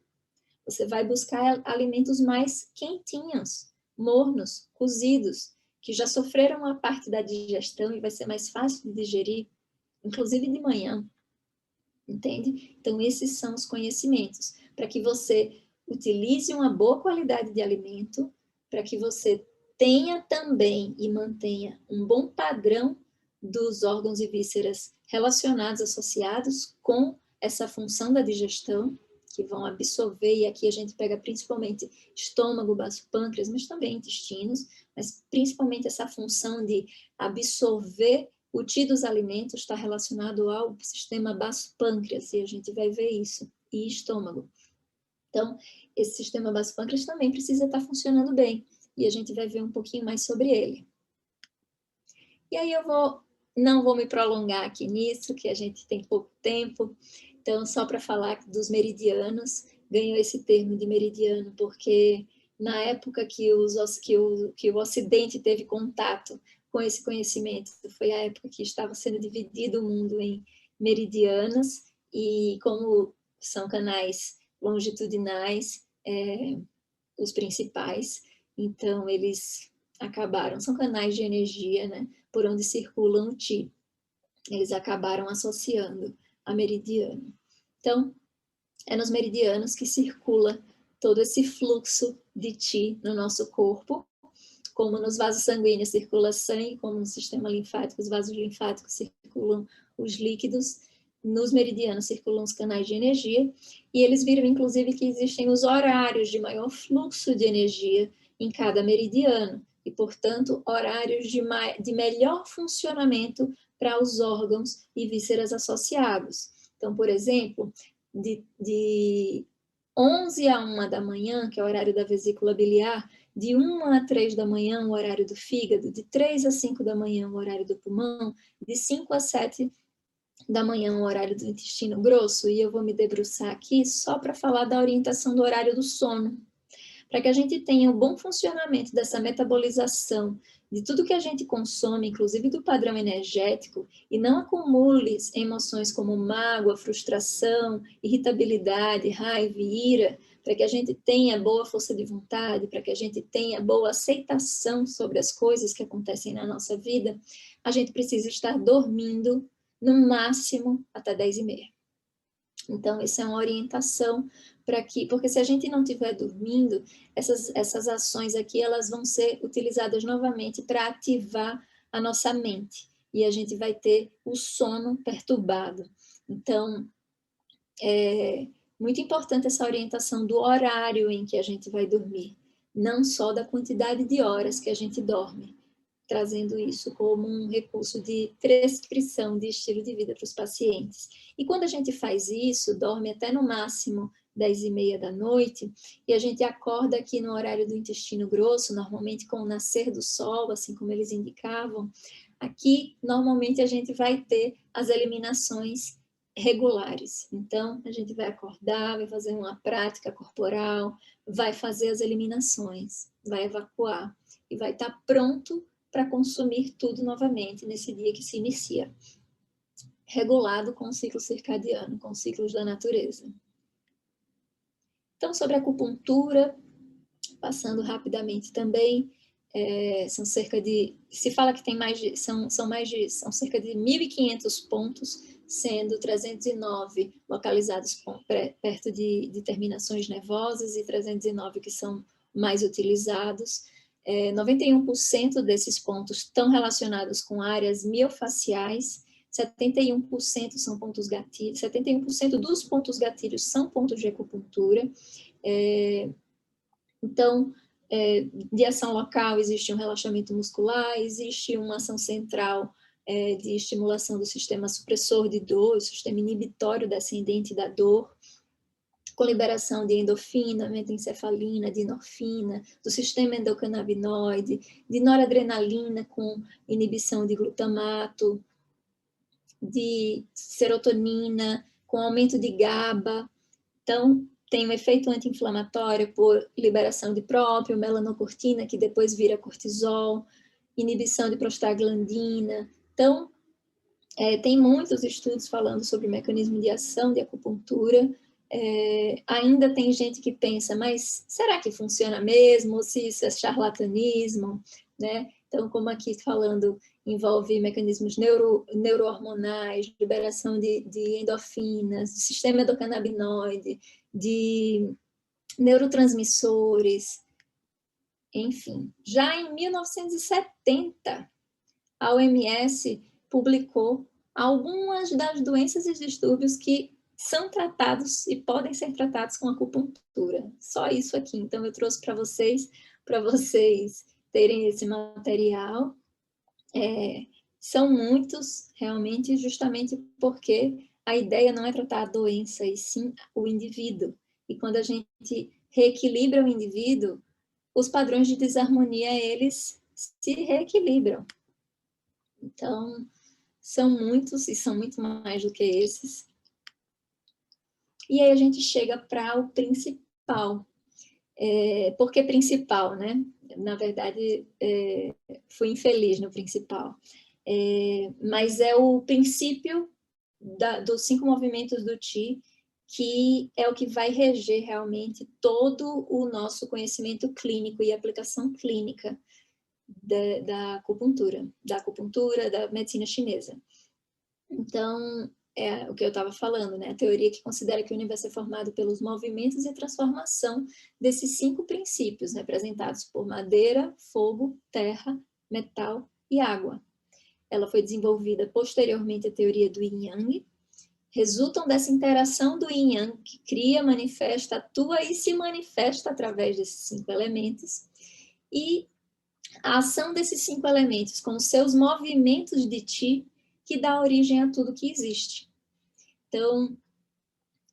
Você vai buscar alimentos mais quentinhos, mornos, cozidos, que já sofreram a parte da digestão e vai ser mais fácil de digerir, inclusive de manhã. Entende? Então, esses são os conhecimentos, para que você utilize uma boa qualidade de alimento, para que você tenha também e mantenha um bom padrão dos órgãos e vísceras relacionados, associados com essa função da digestão, que vão absorver, e aqui a gente pega principalmente estômago, baço, pâncreas, mas também intestinos, mas principalmente essa função de absorver. O Qi dos alimentos está relacionado ao sistema baço-pâncreas, e a gente vai ver isso, e estômago. Então, esse sistema baço-pâncreas também precisa estar funcionando bem, e a gente vai ver um pouquinho mais sobre ele. E aí não vou me prolongar aqui nisso, que a gente tem pouco tempo, então só para falar dos meridianos, ganhou esse termo de meridiano, porque na época que o Ocidente teve contato com esse conhecimento, foi a época que estava sendo dividido o mundo em meridianos, e como são canais longitudinais, os principais, então eles acabaram, são canais de energia, né, por onde circulam o Qi, eles acabaram associando a meridiano. Então, é nos meridianos que circula todo esse fluxo de Qi no nosso corpo, como nos vasos sanguíneos circula sangue, como no sistema linfático, os vasos linfáticos circulam os líquidos, nos meridianos circulam os canais de energia, e eles viram, inclusive, que existem os horários de maior fluxo de energia em cada meridiano, e, portanto, horários de melhor funcionamento para os órgãos e vísceras associados. Então, por exemplo, de 11 a 1 da manhã, que é o horário da vesícula biliar, de 1 a 3 da manhã, o horário do fígado, de 3 a 5 da manhã, o horário do pulmão, de 5 a 7 da manhã, o horário do intestino grosso, e eu vou me debruçar aqui só para falar da orientação do horário do sono, para que a gente tenha um bom funcionamento dessa metabolização de tudo que a gente consome, inclusive do padrão energético, e não acumule emoções como mágoa, frustração, irritabilidade, raiva e ira, para que a gente tenha boa força de vontade, para que a gente tenha boa aceitação sobre as coisas que acontecem na nossa vida, a gente precisa estar dormindo no máximo até 10h30. Então, essa é uma orientação para que, porque se a gente não estiver dormindo, essas ações aqui, elas vão ser utilizadas novamente para ativar a nossa mente, e a gente vai ter o sono perturbado. Então, é muito importante essa orientação do horário em que a gente vai dormir, não só da quantidade de horas que a gente dorme, trazendo isso como um recurso de prescrição de estilo de vida para os pacientes. E quando a gente faz isso, dorme até no máximo 10h30 da noite, e a gente acorda aqui no horário do intestino grosso, normalmente com o nascer do sol, assim como eles indicavam, aqui normalmente a gente vai ter as eliminações regulares. Então, a gente vai acordar, vai fazer uma prática corporal, vai fazer as eliminações, vai evacuar e vai estar pronto para consumir tudo novamente nesse dia que se inicia, regulado com o ciclo circadiano, com os ciclos da natureza. Então, sobre a acupuntura, passando rapidamente também, são cerca de, se fala que tem mais de, são são cerca de 1.500 pontos, sendo 309 localizados perto de terminações nervosas e 309 que são mais utilizados. 91% desses pontos estão relacionados com áreas miofaciais, 71% são pontos gatilhos, 71% dos pontos gatilhos são pontos de acupuntura. Então, de ação local existe um relaxamento muscular, existe uma ação central de estimulação do sistema supressor de dor, o sistema inibitório descendente da dor, com liberação de endorfina, metencefalina, de endorfina, do sistema endocannabinoide, de noradrenalina com inibição de glutamato, de serotonina, com aumento de GABA. Então, tem um efeito anti-inflamatório por liberação de próprio, melanocortina, que depois vira cortisol, inibição de prostaglandina. Então, tem muitos estudos falando sobre o mecanismo de ação de acupuntura. Ainda tem gente que pensa, mas será que funciona mesmo? Ou se isso é charlatanismo, né? Então, como aqui falando, envolve mecanismos neurohormonais, liberação de endorfinas, do sistema endocannabinoide, de neurotransmissores, enfim. Já em 1970, a OMS publicou algumas das doenças e distúrbios que são tratados e podem ser tratados com acupuntura. Só isso aqui. Então, eu trouxe para vocês terem esse material. São muitos, realmente, justamente porque a ideia não é tratar a doença, e sim o indivíduo. E quando a gente reequilibra o indivíduo, os padrões de desarmonia, eles se reequilibram. Então, são muitos e são muito mais do que esses. E aí a gente chega para o principal. Por que principal, né? Na verdade, fui infeliz no principal. Mas é o princípio dos 5 movimentos do Qi, que é o que vai reger realmente todo o nosso conhecimento clínico e aplicação clínica da acupuntura, da medicina chinesa. Então, é o que eu estava falando, né? A teoria que considera que o universo é formado pelos movimentos e transformação desses 5 princípios, representados por madeira, fogo, terra, metal e água. Ela foi desenvolvida posteriormente à teoria do Yin Yang. Resultam dessa interação do Yin Yang, que cria, manifesta, atua e se manifesta através desses 5 elementos. E a ação desses 5 elementos com os seus movimentos de Qi, que dá origem a tudo que existe. Então,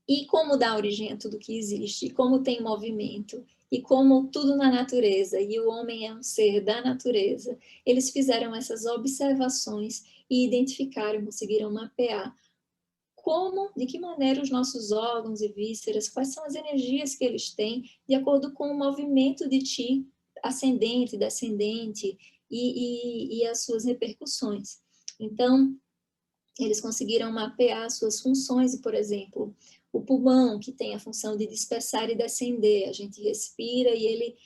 e como dá origem a tudo que existe, e como tem movimento, e como tudo na natureza, e o homem é um ser da natureza, eles fizeram essas observações e identificaram, conseguiram mapear de que maneira os nossos órgãos e vísceras, quais são as energias que eles têm, de acordo com o movimento de Qi ascendente, descendente, e as suas repercussões. Então, eles conseguiram mapear suas funções, e, por exemplo, o pulmão, que tem a função de dispersar e descender, a gente respira e ele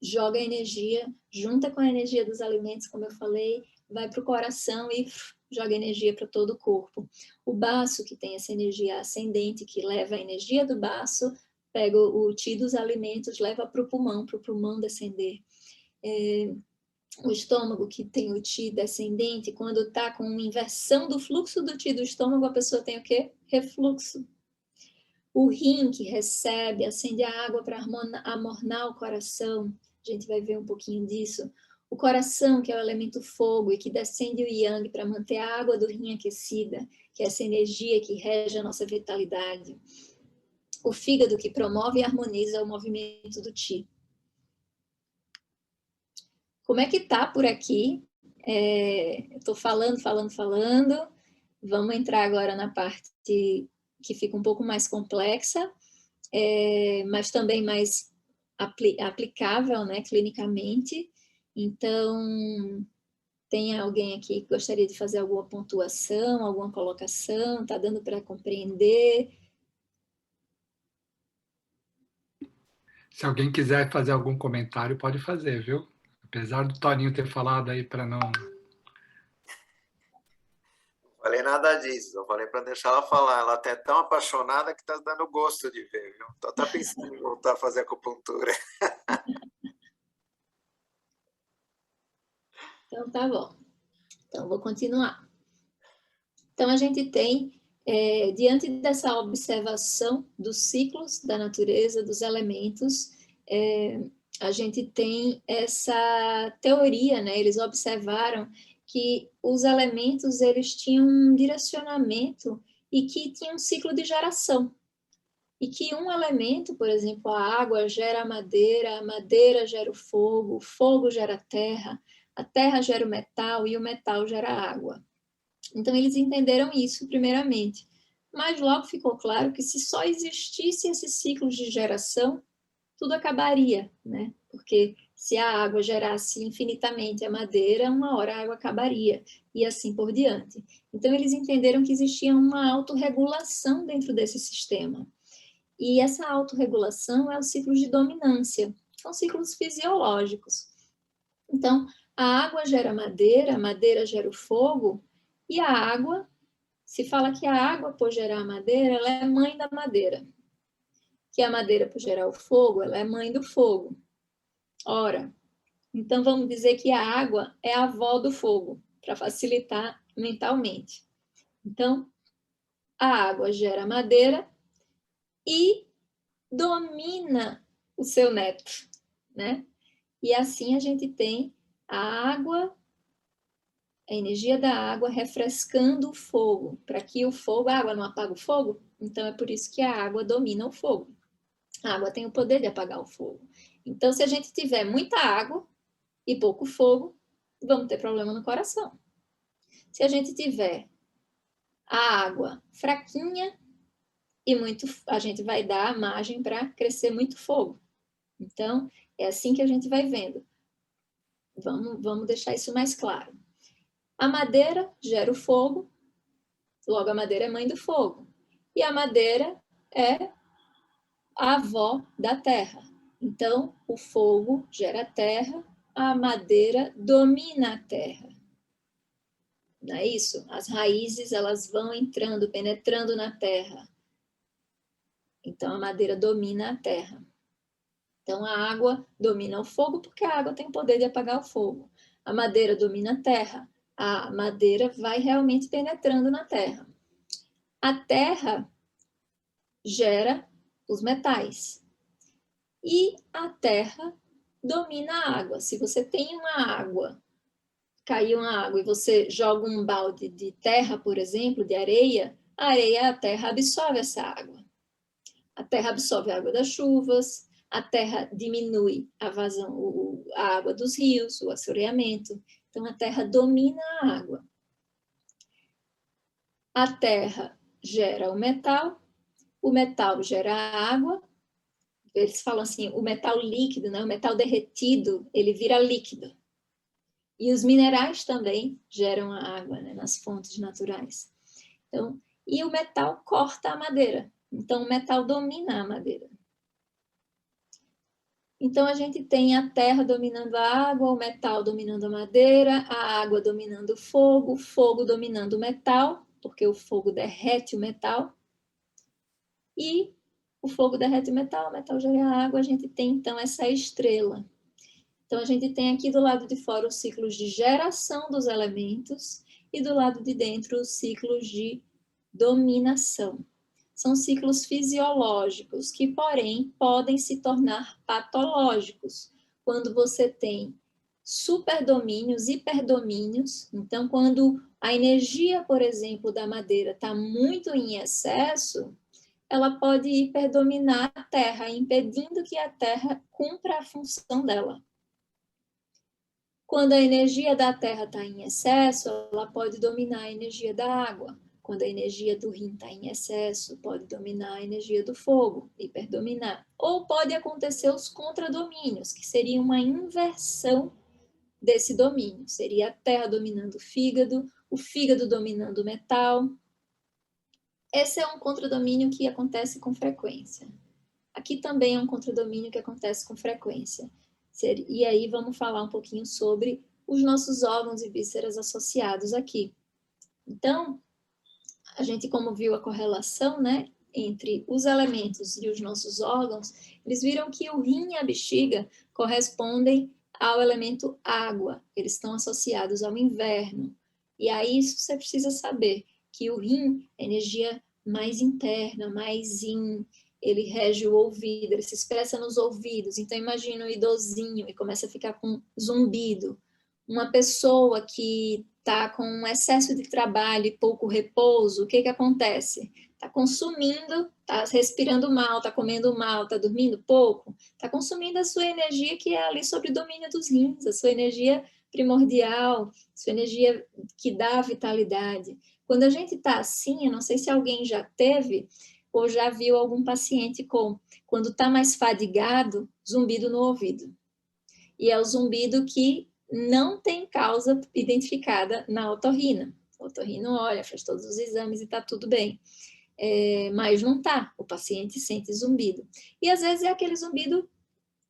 joga a energia, junta com a energia dos alimentos, como eu falei, vai para o coração e joga energia para todo o corpo. O baço, que tem essa energia ascendente, que leva a energia do baço, pega o Qi dos alimentos, leva para o pulmão descender. O estômago, que tem o Qi descendente, quando está com uma inversão do fluxo do Qi do estômago, a pessoa tem o quê? Refluxo. O rim, que recebe, acende a água para amornar o coração, a gente vai ver um pouquinho disso. O coração, que é o elemento fogo e que descende o yang para manter a água do rim aquecida, que é essa energia que rege a nossa vitalidade. O fígado, que promove e harmoniza o movimento do Qi. Como é que tá por aqui? Estou falando. Vamos entrar agora na parte que fica um pouco mais complexa, mas também mais aplicável, né, clinicamente. Então, tem alguém aqui que gostaria de fazer alguma pontuação, alguma colocação? Está dando para compreender? Se alguém quiser fazer algum comentário, pode fazer, viu? Apesar do Toninho ter falado aí para não... Não falei nada disso, eu falei para deixar ela falar. Ela até é tão apaixonada que está dando gosto de ver, viu? Então está pensando em voltar a fazer acupuntura. Então, tá bom. Então, vou continuar. Então, a gente tem, diante dessa observação dos ciclos da natureza, dos elementos, a gente tem essa teoria, né? Eles observaram que os elementos, eles tinham um direcionamento e que tinham um ciclo de geração. E que um elemento, por exemplo, a água gera a madeira gera o fogo gera a terra gera o metal e o metal gera a água. Então, eles entenderam isso primeiramente. Mas logo ficou claro que se só existisse esses ciclos de geração, tudo acabaria, né? Porque se a água gerasse infinitamente a madeira, uma hora a água acabaria, e assim por diante. Então, eles entenderam que existia uma autorregulação dentro desse sistema. E essa autorregulação é o ciclo de dominância, são ciclos fisiológicos. Então, a água gera a madeira gera o fogo, e a água, se fala que a água, por gerar a madeira, ela é mãe da madeira. Que a madeira, por gerar o fogo, ela é mãe do fogo. Ora, então vamos dizer que a água é a avó do fogo, para facilitar mentalmente. Então, a água gera a madeira e domina o seu neto, né? E assim a gente tem a água, a energia da água refrescando o fogo, para que o fogo, a água não apaga o fogo, então é por isso que a água domina o fogo. A água tem o poder de apagar o fogo. Então, se a gente tiver muita água e pouco fogo, vamos ter problema no coração. Se a gente tiver a água fraquinha e a gente vai dar margem para crescer muito fogo. Então, é assim que a gente vai vendo. Vamos deixar isso mais claro. A madeira gera o fogo, logo a madeira é mãe do fogo. E a madeira é a avó da terra. Então, o fogo gera a terra, a madeira domina a terra. Não é isso? As raízes, elas vão entrando, penetrando na terra. Então, a madeira domina a terra. Então, a água domina o fogo, porque a água tem poder de apagar o fogo. A madeira domina a terra. A madeira vai realmente penetrando na terra. A terra gera os metais. E a terra domina a água. Se você tem uma água, caiu uma água e você joga um balde de terra, por exemplo, de areia, a terra absorve essa água. A terra absorve a água das chuvas, a terra diminui a vazão, a água dos rios, o assoreamento. Então, a terra domina a água. A terra gera o metal gera água. Eles falam assim, o metal líquido, né? O metal derretido, ele vira líquido. E os minerais também geram a água, né? Nas fontes naturais. Então, e o metal corta a madeira. Então, o metal domina a madeira. Então, a gente tem a terra dominando a água, o metal dominando a madeira, a água dominando o fogo dominando o metal, porque o fogo derrete o metal. E o fogo derrete o metal gera água, a gente tem, então, essa estrela. Então, a gente tem aqui do lado de fora os ciclos de geração dos elementos e do lado de dentro os ciclos de dominação. São ciclos fisiológicos que, porém, podem se tornar patológicos quando você tem superdomínios, hiperdomínios. Então, quando a energia, por exemplo, da madeira está muito em excesso, ela pode hiperdominar a Terra, impedindo que a Terra cumpra a função dela. Quando a energia da Terra está em excesso, ela pode dominar a energia da água. Quando a energia do rim está em excesso, pode dominar a energia do fogo, hiperdominar. Ou pode acontecer os contradomínios, que seria uma inversão desse domínio. Seria a terra dominando o fígado dominando o metal. Esse é um contradomínio que acontece com frequência. Aqui também é um contradomínio que acontece com frequência. E aí vamos falar um pouquinho sobre os nossos órgãos e vísceras associados aqui. Então, a gente, como viu a correlação, né, entre os elementos e os nossos órgãos, eles viram que o rim e a bexiga correspondem ao elemento água. Eles estão associados ao inverno. E aí isso você precisa saber, que o rim é energia mais interna, mais yin, ele rege o ouvido, ele se expressa nos ouvidos. Então imagina um idosinho e começa a ficar com zumbido. Uma pessoa que está com um excesso de trabalho e pouco repouso, o que acontece? Está consumindo, está respirando mal, está comendo mal, está dormindo pouco, está consumindo a sua energia que é ali sob o domínio dos rins, a sua energia primordial, sua energia que dá vitalidade. Quando a gente está assim, eu não sei se alguém já teve ou já viu algum paciente quando está mais fadigado, zumbido no ouvido. E é o zumbido que não tem causa identificada na otorrina. O otorrino olha, faz todos os exames e está tudo bem. Mas não está, o paciente sente zumbido. E às vezes é aquele zumbido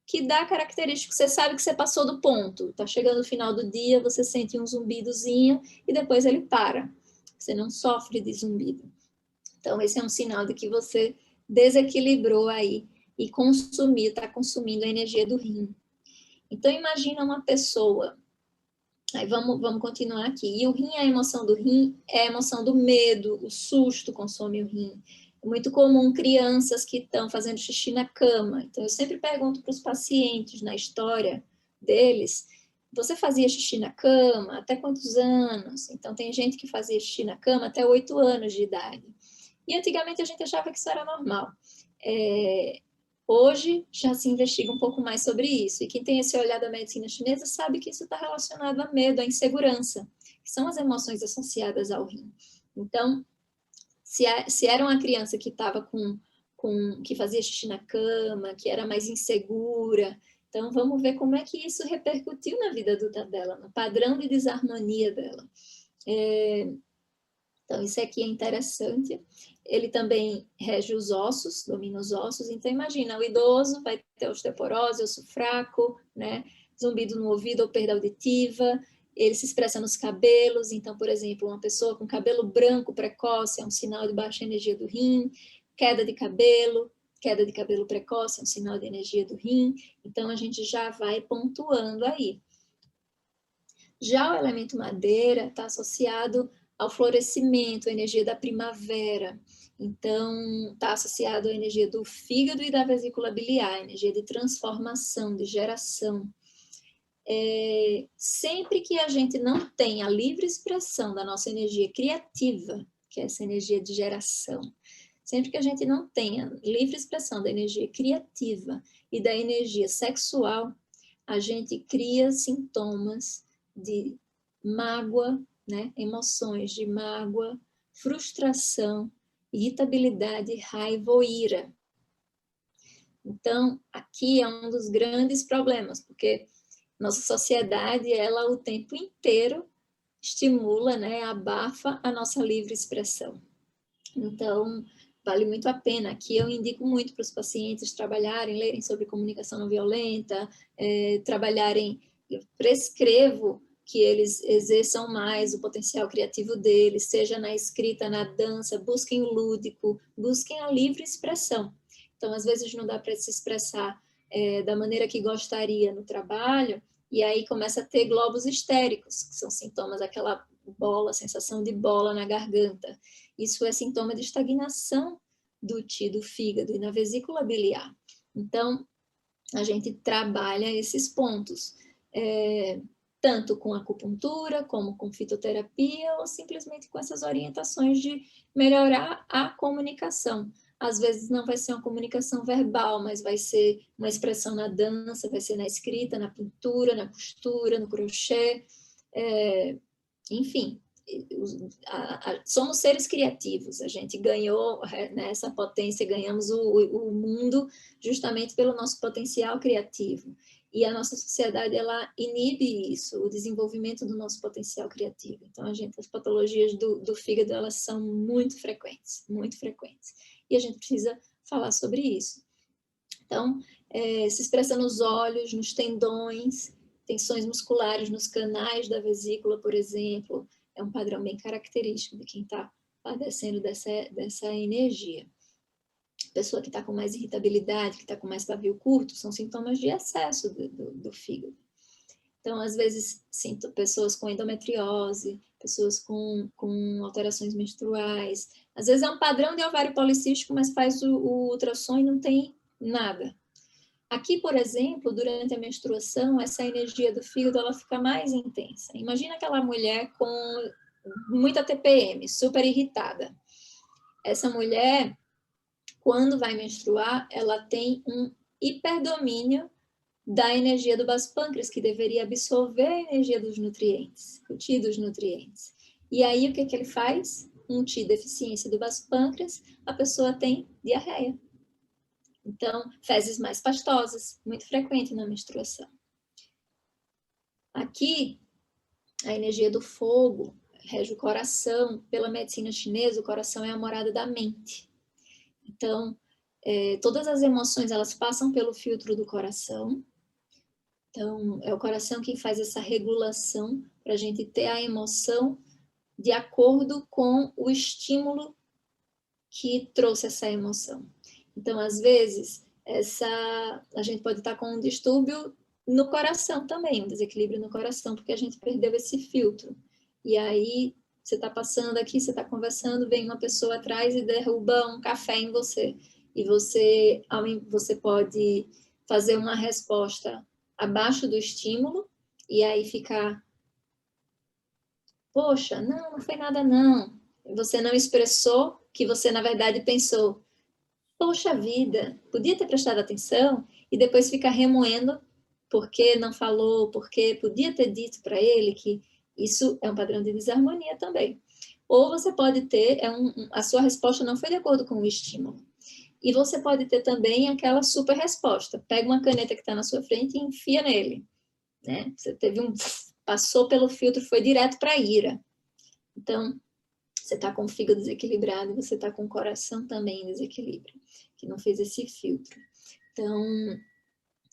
que dá característico, você sabe que você passou do ponto, está chegando no final do dia, você sente um zumbidozinho e depois ele para. Você não sofre de zumbido. Então, esse é um sinal de que você desequilibrou aí e está consumindo a energia do rim. Então, imagina uma pessoa, aí vamos continuar aqui, e o rim, a emoção do rim é a emoção do medo, o susto consome o rim. É muito comum crianças que estão fazendo xixi na cama, então eu sempre pergunto para os pacientes, na história deles, você fazia xixi na cama? Até quantos anos? Então tem gente que fazia xixi na cama até 8 anos de idade. E antigamente a gente achava que isso era normal. Hoje já se investiga um pouco mais sobre isso, e quem tem esse olhar da medicina chinesa sabe que isso está relacionado a medo, a insegurança, que são as emoções associadas ao rim. Então, se era uma criança que estava que fazia xixi na cama, que era mais insegura, então vamos ver como é que isso repercutiu na vida adulta dela, no padrão de desarmonia dela. Então, isso aqui é interessante. Ele também rege os ossos, domina os ossos. Então, imagina, o idoso vai ter osteoporose, osso fraco, né? Zumbido no ouvido ou perda auditiva. Ele se expressa nos cabelos. Então, por exemplo, uma pessoa com cabelo branco precoce é um sinal de baixa energia do rim. Queda de cabelo precoce é um sinal de energia do rim. Então, a gente já vai pontuando aí. Já o elemento madeira está associado ao florescimento, a energia da primavera. Então, está associado à energia do fígado e da vesícula biliar, energia de transformação, de geração. Sempre que a gente não tem a livre expressão da nossa energia criativa, que é essa energia de geração, sempre que a gente não tem a livre expressão da energia criativa e da energia sexual, a gente cria sintomas de mágoa, né? Emoções de mágoa, frustração irritabilidade, raiva ou ira. Então, aqui é um dos grandes problemas, porque nossa sociedade, ela o tempo inteiro estimula, né, abafa a nossa livre expressão. Então, vale muito a pena. Aqui eu indico muito para os pacientes trabalharem, lerem sobre comunicação não violenta, trabalharem, eu prescrevo que eles exerçam mais o potencial criativo deles, seja na escrita, na dança, busquem o lúdico, busquem a livre expressão. Então, às vezes não dá para se expressar da maneira que gostaria no trabalho, e aí começa a ter globos histéricos, que são sintomas daquela bola, sensação de bola na garganta. Isso é sintoma de estagnação do fígado e na vesícula biliar. Então, a gente trabalha esses pontos, tanto com acupuntura, como com fitoterapia, ou simplesmente com essas orientações de melhorar a comunicação. Às vezes não vai ser uma comunicação verbal, mas vai ser uma expressão na dança, vai ser na escrita, na pintura, na costura, no crochê, enfim. Somos seres criativos, a gente ganhou essa potência, ganhamos o mundo justamente pelo nosso potencial criativo. E a nossa sociedade, ela inibe isso, o desenvolvimento do nosso potencial criativo. Então, as patologias do fígado, elas são muito frequentes, e a gente precisa falar sobre isso. Então, se expressa nos olhos, nos tendões, tensões musculares nos canais da vesícula, por exemplo, é um padrão bem característico de quem está padecendo dessa energia. Pessoa que está com mais irritabilidade, que está com mais pavio curto, são sintomas de excesso do fígado. Então, às vezes, sinto pessoas com endometriose, pessoas com alterações menstruais. Às vezes é um padrão de ovário policístico, mas faz o ultrassom e não tem nada. Aqui, por exemplo, durante a menstruação, essa energia do fígado ela fica mais intensa. Imagina aquela mulher com muita TPM, super irritada. Essa mulher, quando vai menstruar, ela tem um hiperdomínio da energia do baço pâncreas, que deveria absorver a energia dos nutrientes, o Ti dos nutrientes. E aí, o que ele faz? Um Ti deficiência do baço pâncreas, a pessoa tem diarreia. Então, fezes mais pastosas, muito frequente na menstruação. Aqui, a energia do fogo rege o coração. Pela medicina chinesa, o coração é a morada da mente. Então, todas as emoções, elas passam pelo filtro do coração. Então, é o coração quem faz essa regulação para a gente ter a emoção de acordo com o estímulo que trouxe essa emoção. Então, às vezes, a gente pode estar com um distúrbio no coração também, um desequilíbrio no coração, porque a gente perdeu esse filtro. E aí, você está passando aqui, você está conversando, vem uma pessoa atrás e derruba um café em você. E você pode fazer uma resposta abaixo do estímulo, e aí ficar, poxa, não foi nada não. Você não expressou que você, na verdade, pensou, poxa vida, podia ter prestado atenção, e depois ficar remoendo porque não falou, porque podia ter dito para ele que isso é um padrão de desarmonia também. Ou você pode ter, a sua resposta não foi de acordo com o estímulo. E você pode ter também aquela super resposta. Pega uma caneta que está na sua frente e enfia nele. Né? Você teve passou pelo filtro, foi direto para a ira. Então, você está com o fígado desequilibrado e você está com o coração também em desequilíbrio, que não fez esse filtro. Então,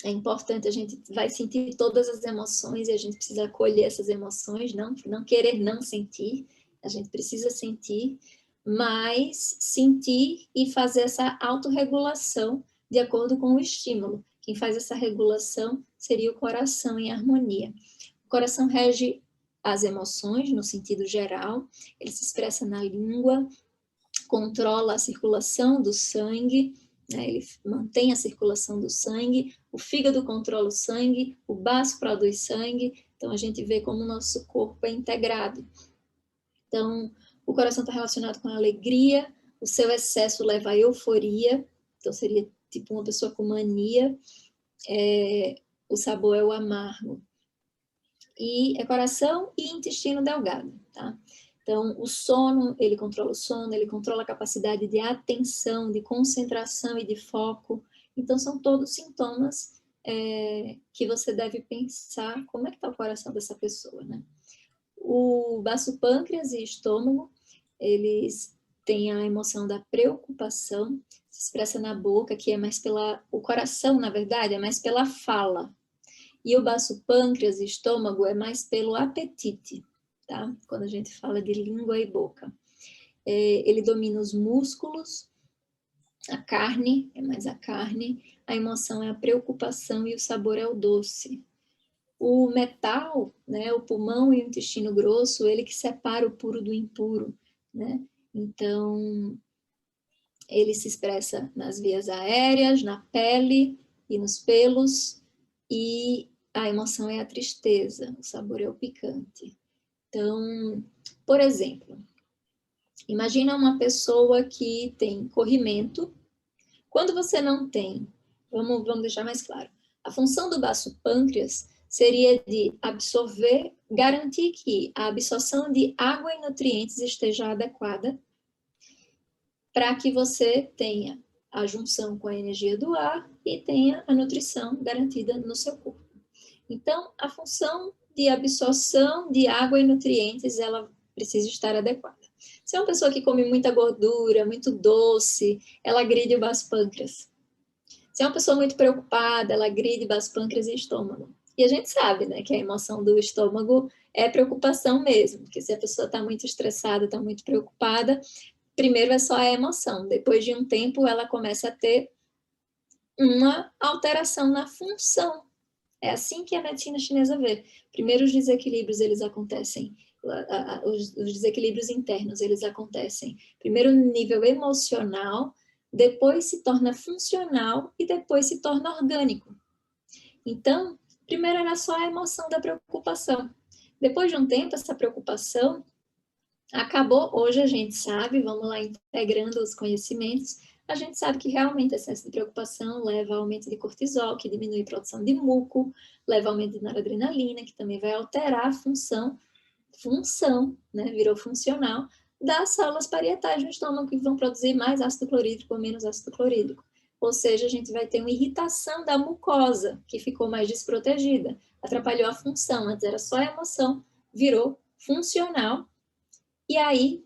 é importante, a gente vai sentir todas as emoções e a gente precisa acolher essas emoções, não querer não sentir, a gente precisa sentir, mas sentir e fazer essa autorregulação de acordo com o estímulo. Quem faz essa regulação seria o coração em harmonia. O coração rege as emoções, no sentido geral, ele se expressa na língua, controla a circulação do sangue, né? Ele mantém a circulação do sangue, o fígado controla o sangue, o baço produz sangue, então a gente vê como o nosso corpo é integrado. Então, o coração está relacionado com a alegria, o seu excesso leva à euforia, então seria tipo uma pessoa com mania, o sabor é o amargo. E é coração e intestino delgado, tá? Então, o sono, ele controla o sono, ele controla a capacidade de atenção, de concentração e de foco. Então, são todos sintomas que você deve pensar como é que está o coração dessa pessoa, né? O baço pâncreas e estômago, eles têm a emoção da preocupação, se expressa na boca, que é mais o coração, na verdade, é mais pela fala. E o baço pâncreas e estômago é mais pelo apetite, tá? Quando a gente fala de língua e boca. Ele domina os músculos, a carne, é mais a carne, a emoção é a preocupação e o sabor é o doce. O metal, né, o pulmão e o intestino grosso, ele que separa o puro do impuro, né? Então, ele se expressa nas vias aéreas, na pele e nos pelos, e a emoção é a tristeza, o sabor é o picante. Então, por exemplo, imagina uma pessoa que tem corrimento. Quando você não tem, vamos deixar mais claro, a função do baço pâncreas seria de absorver, garantir que a absorção de água e nutrientes esteja adequada para que você tenha a junção com a energia do ar e tenha a nutrição garantida no seu corpo. Então, a função de absorção de água e nutrientes, ela precisa estar adequada. Se é uma pessoa que come muita gordura, muito doce, ela agride o baço pâncreas. Se é uma pessoa muito preocupada, ela agride baço pâncreas e estômago. E a gente sabe, né, que a emoção do estômago é preocupação mesmo, porque se a pessoa está muito estressada, está muito preocupada, primeiro é só a emoção, depois de um tempo ela começa a ter uma alteração na função. É assim que a medicina chinesa vê. Primeiro os desequilíbrios, eles acontecem, os desequilíbrios internos, eles acontecem primeiro no nível emocional, depois se torna funcional e depois se torna orgânico. Então, primeiro era só a emoção da preocupação. Depois de um tempo, essa preocupação acabou. Hoje a gente sabe, vamos lá integrando os conhecimentos, a gente sabe que realmente excesso de preocupação leva a aumento de cortisol, que diminui a produção de muco, leva ao aumento de noradrenalina, que também vai alterar a função, né, virou funcional, das células parietais no estômago, que vão produzir mais ácido clorídrico ou menos ácido clorídrico. Ou seja, a gente vai ter uma irritação da mucosa, que ficou mais desprotegida, atrapalhou a função, antes era só a emoção, virou funcional, e aí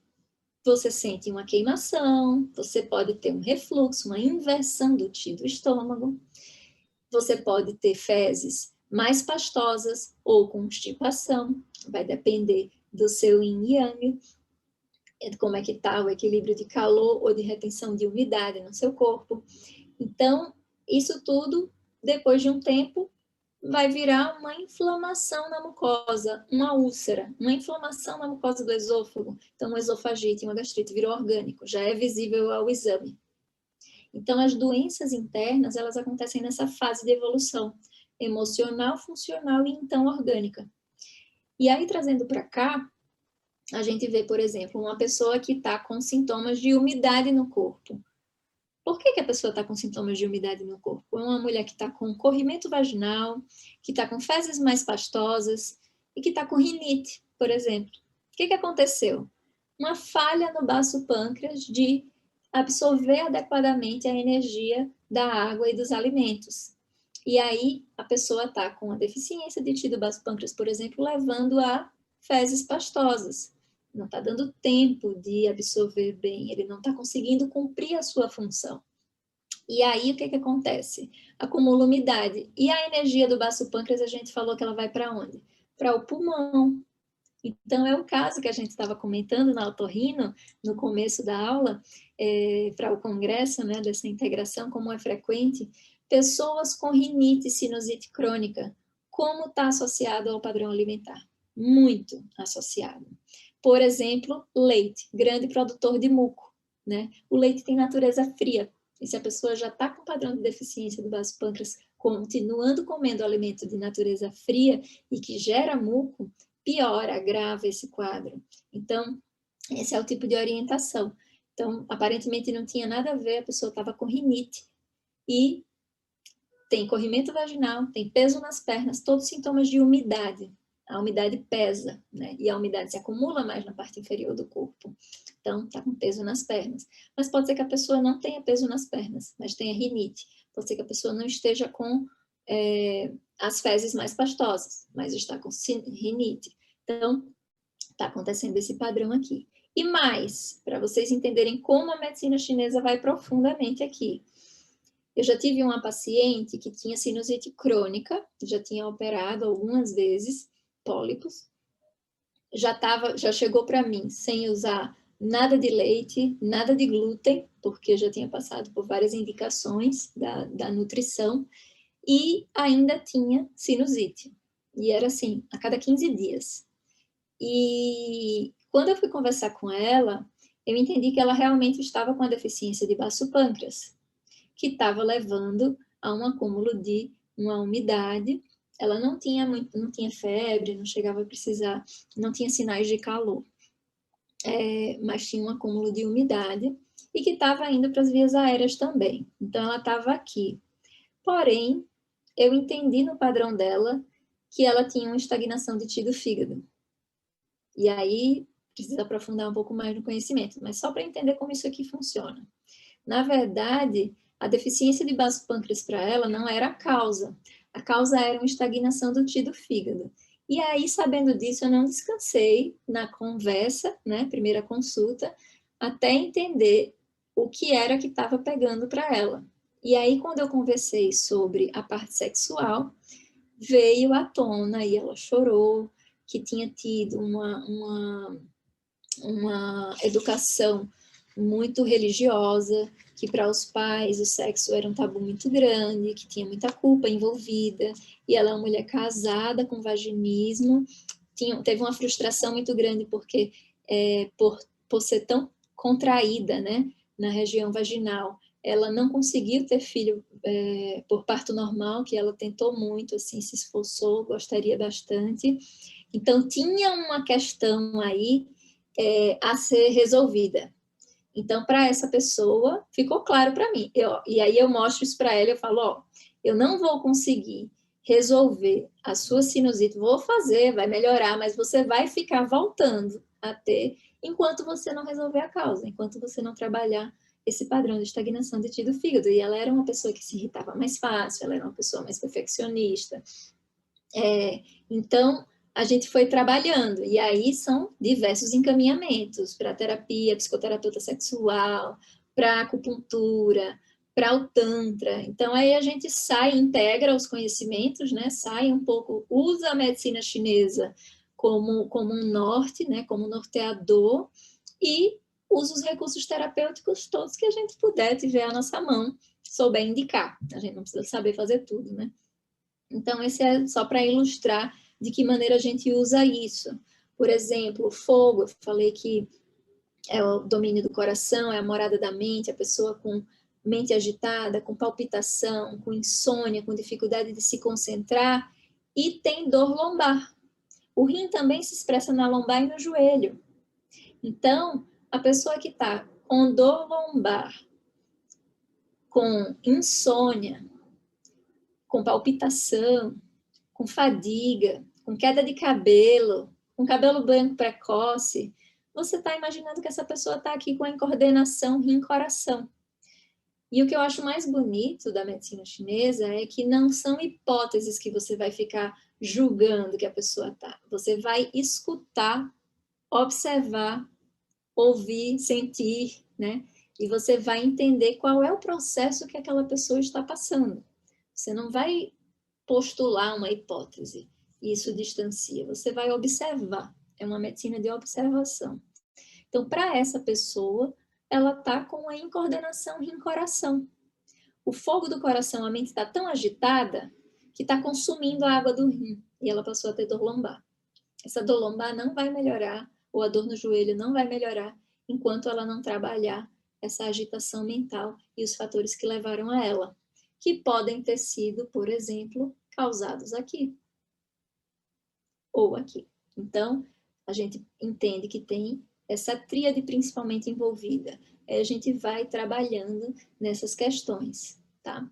você sente uma queimação, você pode ter um refluxo, uma inversão do Qi do estômago, você pode ter fezes mais pastosas ou constipação, vai depender do seu yin e yang, como é que está o equilíbrio de calor ou de retenção de umidade no seu corpo. Então, isso tudo, depois de um tempo, vai virar uma inflamação na mucosa, uma úlcera, uma inflamação na mucosa do esôfago. Então, uma esofagite, uma gastrite virou orgânico, já é visível ao exame. Então, as doenças internas, elas acontecem nessa fase de evolução emocional, funcional e então orgânica. E aí, trazendo para cá, a gente vê, por exemplo, uma pessoa que está com sintomas de umidade no corpo. Por que a pessoa está com sintomas de umidade no corpo? É uma mulher que está com corrimento vaginal, que está com fezes mais pastosas e que está com rinite, por exemplo. O que aconteceu? Uma falha no baço pâncreas de absorver adequadamente a energia da água e dos alimentos. E aí a pessoa está com a deficiência de Qi do baço pâncreas, por exemplo, levando a fezes pastosas. Não está dando tempo de absorver bem, ele não está conseguindo cumprir a sua função. E aí, o que acontece? Acumula umidade. E a energia do baço pâncreas, a gente falou que ela vai para onde? Para o pulmão. Então, é o caso que a gente estava comentando na otorrino, no começo da aula, para o congresso, né, dessa integração, como é frequente, pessoas com rinite, sinusite crônica, como está associado ao padrão alimentar? Muito associado. Por exemplo, leite, grande produtor de muco, né? O leite tem natureza fria, e se a pessoa já está com padrão de deficiência do baço pâncreas, continuando comendo alimento de natureza fria e que gera muco, piora, agrava esse quadro. Então, esse é o tipo de orientação. Então, aparentemente não tinha nada a ver, a pessoa estava com rinite e tem corrimento vaginal, tem peso nas pernas, todos sintomas de umidade. a umidade pesa, né? E a umidade se acumula mais na parte inferior do corpo. Então, está com peso nas pernas. Mas pode ser que a pessoa não tenha peso nas pernas, mas tenha rinite. Pode ser que a pessoa não esteja com as fezes mais pastosas, mas está com rinite. Então, está acontecendo esse padrão aqui. E mais, para vocês entenderem como a medicina chinesa vai profundamente aqui. Eu já tive uma paciente que tinha sinusite crônica, já tinha operado algumas vezes, pólipos, já chegou para mim sem usar nada de leite, nada de glúten, porque eu já tinha passado por várias indicações da nutrição, e ainda tinha sinusite. E era assim, a cada 15 dias. E quando eu fui conversar com ela, eu entendi que ela realmente estava com a deficiência de baço pâncreas, que estava levando a um acúmulo de uma umidade. Ela não tinha febre, não chegava a precisar, não tinha sinais de calor, mas tinha um acúmulo de umidade e que estava indo para as vias aéreas também. Então, ela estava aqui. Porém, eu entendi no padrão dela que ela tinha uma estagnação de ti do fígado. E aí, precisa aprofundar um pouco mais no conhecimento, mas só para entender como isso aqui funciona. Na verdade, a deficiência de baço pâncreas para ela não era a causa era uma estagnação do ti do fígado. E aí, sabendo disso, eu não descansei na conversa, né, primeira consulta, até entender o que era que estava pegando para ela. E aí, quando eu conversei sobre a parte sexual, veio à tona e ela chorou, que tinha tido uma educação muito religiosa, que para os pais o sexo era um tabu muito grande, que tinha muita culpa envolvida, e ela é uma mulher casada com vaginismo, teve uma frustração muito grande porque por ser tão contraída, né, na região vaginal, ela não conseguiu ter filho por parto normal, que ela tentou muito, assim, se esforçou, gostaria bastante. Então, tinha uma questão aí a ser resolvida. Então, para essa pessoa, ficou claro para mim. E aí eu mostro isso para ela, eu falo, ó, eu não vou conseguir resolver a sua sinusite, vou fazer, vai melhorar, mas você vai ficar voltando a ter, enquanto você não resolver a causa, enquanto você não trabalhar esse padrão de estagnação de ti do fígado. E ela era uma pessoa que se irritava mais fácil, ela era uma pessoa mais perfeccionista. Então, a gente foi trabalhando, e aí são diversos encaminhamentos para terapia, psicoterapeuta sexual, para acupuntura, para o tantra. Então, aí a gente integra os conhecimentos, né? Sai um pouco, usa a medicina chinesa como um norte, né? Como norteador, e usa os recursos terapêuticos todos que a gente puder, tiver à nossa mão, souber indicar. A gente não precisa saber fazer tudo, né? Então, esse é só para ilustrar de que maneira a gente usa isso. Por exemplo, o fogo, eu falei que é o domínio do coração, é a morada da mente, a pessoa com mente agitada, com palpitação, com insônia, com dificuldade de se concentrar e tem dor lombar. O rim também se expressa na lombar e no joelho. Então, a pessoa que está com dor lombar, com insônia, com palpitação, com fadiga, com queda de cabelo, com cabelo branco precoce, você está imaginando que essa pessoa está aqui com a incoordenação rim-coração. E o que eu acho mais bonito da medicina chinesa é que não são hipóteses que você vai ficar julgando que a pessoa está. Você vai escutar, observar, ouvir, sentir, né? E você vai entender qual é o processo que aquela pessoa está passando. Você não vai postular uma hipótese, isso distancia. Você vai observar, é uma medicina de observação. Então, para essa pessoa, ela está com a incoordenação rim-coração. O fogo do coração, a mente está tão agitada que está consumindo a água do rim e ela passou a ter dor lombar. Essa dor lombar não vai melhorar, ou a dor no joelho não vai melhorar, enquanto ela não trabalhar essa agitação mental e os fatores que levaram a ela, que podem ter sido, por exemplo, causados aqui ou aqui. Então, a gente entende que tem essa tríade principalmente envolvida. Aí a gente vai trabalhando nessas questões, tá?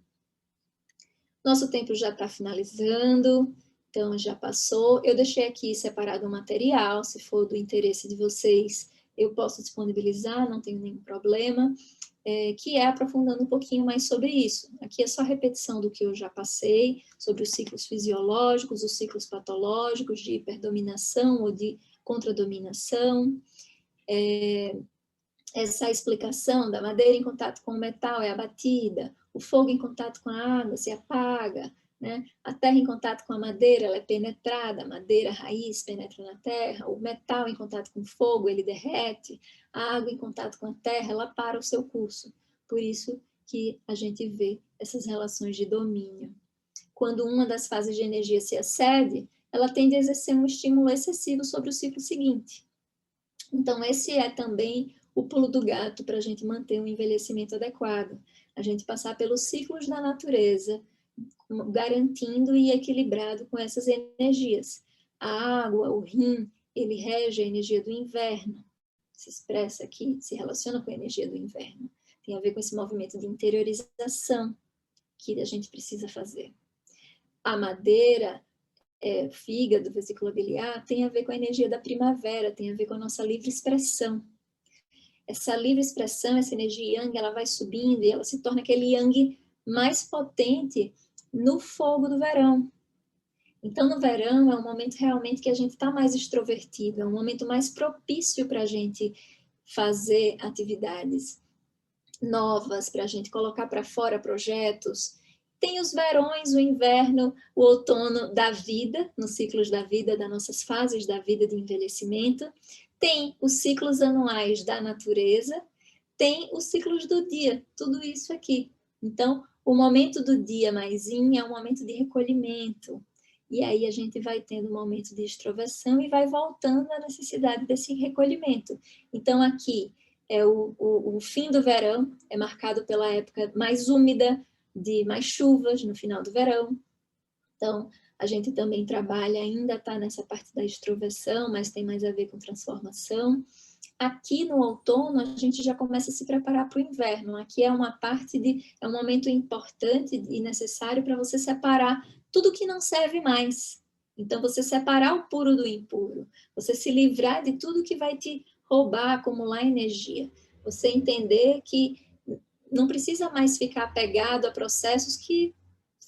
Nosso tempo já está finalizando, Então, já passou. Eu deixei aqui separado um material, se for do interesse de vocês, eu posso disponibilizar, não tenho nenhum problema, que é aprofundando um pouquinho mais sobre isso. Aqui é só repetição do que eu já passei, sobre os ciclos fisiológicos, os ciclos patológicos de hiperdominação ou de contradominação. Essa explicação da madeira em contato com o metal é abatida, o fogo em contato com a água se apaga, né? A terra em contato com a madeira, ela é penetrada, a madeira, a raiz, penetra na terra, o metal em contato com o fogo, ele derrete, a água em contato com a terra, ela para o seu curso. Por isso que a gente vê essas relações de domínio. Quando uma das fases de energia se excede, ela tende a exercer um estímulo excessivo sobre o ciclo seguinte. Então, esse é também o pulo do gato para a gente manter um envelhecimento adequado. A gente passar pelos ciclos da natureza, garantindo e equilibrado com essas energias. A água, o rim, ele rege a energia do inverno, se expressa aqui, se relaciona com a energia do inverno. Tem a ver com esse movimento de interiorização que a gente precisa fazer. A madeira, fígado, vesícula biliar, tem a ver com a energia da primavera, tem a ver com a nossa livre expressão. Essa livre expressão, essa energia yang, ela vai subindo e ela se torna aquele yang mais potente no fogo do verão. Então, no verão é um momento realmente que a gente está mais extrovertido, é um momento mais propício para a gente fazer atividades novas, para a gente colocar para fora projetos. Tem os verões, o inverno, o outono da vida, nos ciclos da vida, das nossas fases da vida de envelhecimento. Tem os ciclos anuais da natureza, tem os ciclos do dia, tudo isso aqui. Então, o momento do dia mais yin é um momento de recolhimento. E aí a gente vai tendo um momento de extroversão e vai voltando à necessidade desse recolhimento. Então, aqui é o fim do verão, é marcado pela época mais úmida, de mais chuvas no final do verão. Então, a gente também trabalha, ainda está nessa parte da extroversão, mas tem mais a ver com transformação. Aqui no outono, a gente já começa a se preparar para o inverno. Aqui é uma parte é um momento importante e necessário para você separar tudo que não serve mais. Então, você separar o puro do impuro. Você se livrar de tudo que vai te roubar, acumular energia. Você entender que não precisa mais ficar apegado a processos que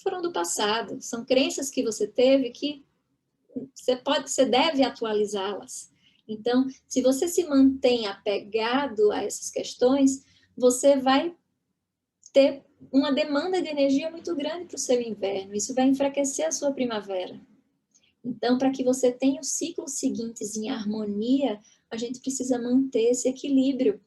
foram do passado. São crenças que você teve que você deve atualizá-las. Então, se você se mantém apegado a essas questões, você vai ter uma demanda de energia muito grande para o seu inverno. Isso vai enfraquecer a sua primavera. Então, para que você tenha os ciclos seguintes em harmonia, a gente precisa manter esse equilíbrio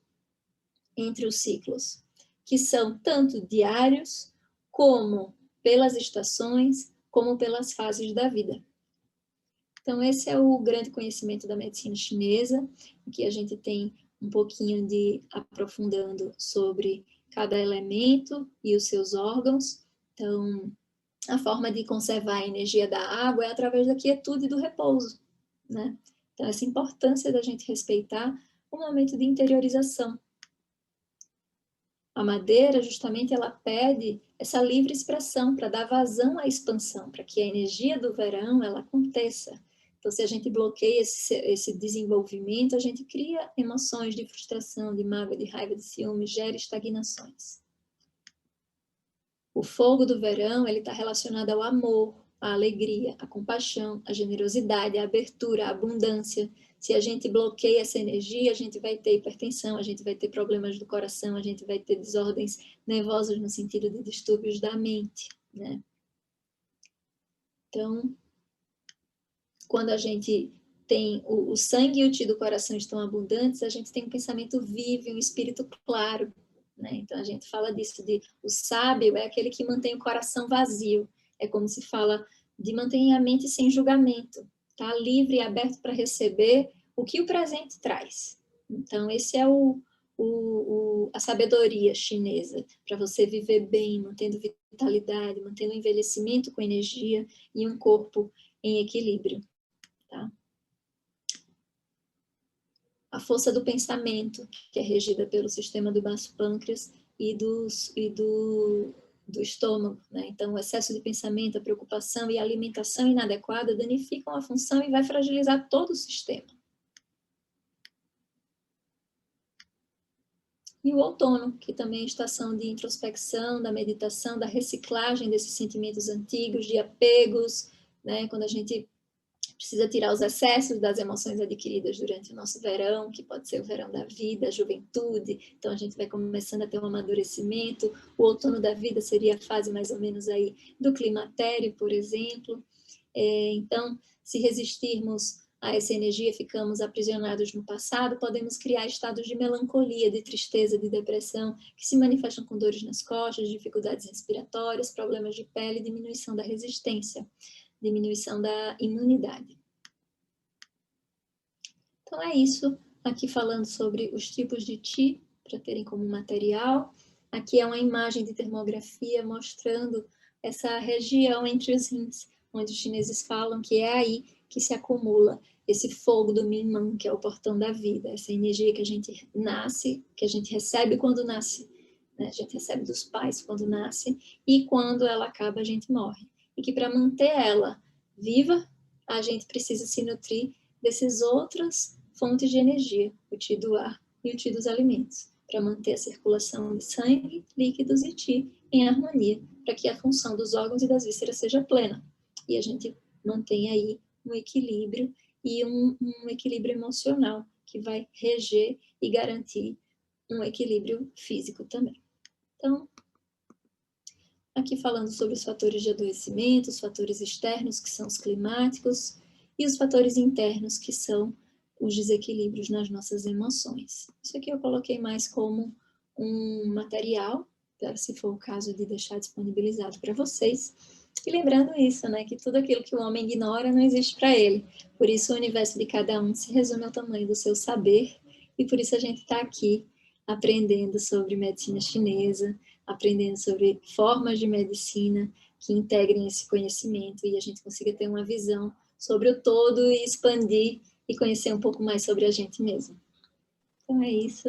entre os ciclos, que são tanto diários, como pelas estações, como pelas fases da vida. Então, esse é o grande conhecimento da medicina chinesa, que a gente tem um pouquinho de aprofundando sobre cada elemento e os seus órgãos. Então, a forma de conservar a energia da água é através da quietude e do repouso, né? Então, essa importância da gente respeitar o momento de interiorização. A madeira, justamente, ela pede essa livre expressão para dar vazão à expansão, para que a energia do verão ela aconteça. Então, se a gente bloqueia esse desenvolvimento, a gente cria emoções de frustração, de mágoa, de raiva, de ciúme, gera estagnações. O fogo do verão, ele está relacionado ao amor, à alegria, à compaixão, à generosidade, à abertura, à abundância. Se a gente bloqueia essa energia, a gente vai ter hipertensão, a gente vai ter problemas do coração, a gente vai ter desordens nervosas no sentido de distúrbios da mente, né? Então, quando a gente tem o sangue e o chi do coração estão abundantes, a gente tem um pensamento vivo, um espírito claro, né? Então, a gente fala disso de o sábio é aquele que mantém o coração vazio. É como se fala de manter a mente sem julgamento, tá? Livre e aberto para receber o que o presente traz. Então, esse é a sabedoria chinesa, para você viver bem, mantendo vitalidade, mantendo o envelhecimento com energia e um corpo em equilíbrio. Tá? A força do pensamento, que é regida pelo sistema do baço pâncreas e do do estômago, né? Então, o excesso de pensamento, a preocupação e a alimentação inadequada danificam a função e vai fragilizar todo o sistema. E o outono, que também é estação de introspecção, da meditação, da reciclagem desses sentimentos antigos, de apegos, né? Quando a gente precisa tirar os excessos das emoções adquiridas durante o nosso verão, que pode ser o verão da vida, a juventude, então a gente vai começando a ter um amadurecimento. O outono da vida seria a fase mais ou menos aí do climatério, por exemplo. Então, se resistirmos a essa energia, ficamos aprisionados no passado, podemos criar estados de melancolia, de tristeza, de depressão, que se manifestam com dores nas costas, dificuldades respiratórias, problemas de pele, diminuição da resistência, diminuição da imunidade. Então é isso, aqui falando sobre os tipos de Qi, para terem como material. Aqui é uma imagem de termografia mostrando essa região entre os rins, onde os chineses falam que é aí que se acumula esse fogo do Minman, que é o portão da vida, essa energia que a gente nasce, que a gente recebe quando nasce, né? A gente recebe dos pais quando nasce, e quando ela acaba a gente morre. E que para manter ela viva, a gente precisa se nutrir dessas outras fontes de energia, o Qi do ar e o Qi dos alimentos, para manter a circulação de sangue, líquidos e Qi em harmonia, para que a função dos órgãos e das vísceras seja plena. E a gente mantém aí um equilíbrio e um equilíbrio emocional, que vai reger e garantir um equilíbrio físico também. Então, aqui falando sobre os fatores de adoecimento, os fatores externos, que são os climáticos, e os fatores internos, que são os desequilíbrios nas nossas emoções. Isso aqui eu coloquei mais como um material, para se for o caso de deixar disponibilizado para vocês. E lembrando isso, né, que tudo aquilo que o homem ignora não existe para ele. Por isso o universo de cada um se resume ao tamanho do seu saber, e por isso a gente está aqui aprendendo sobre medicina chinesa, aprendendo sobre formas de medicina que integrem esse conhecimento e a gente consiga ter uma visão sobre o todo e expandir e conhecer um pouco mais sobre a gente mesmo. Então é isso.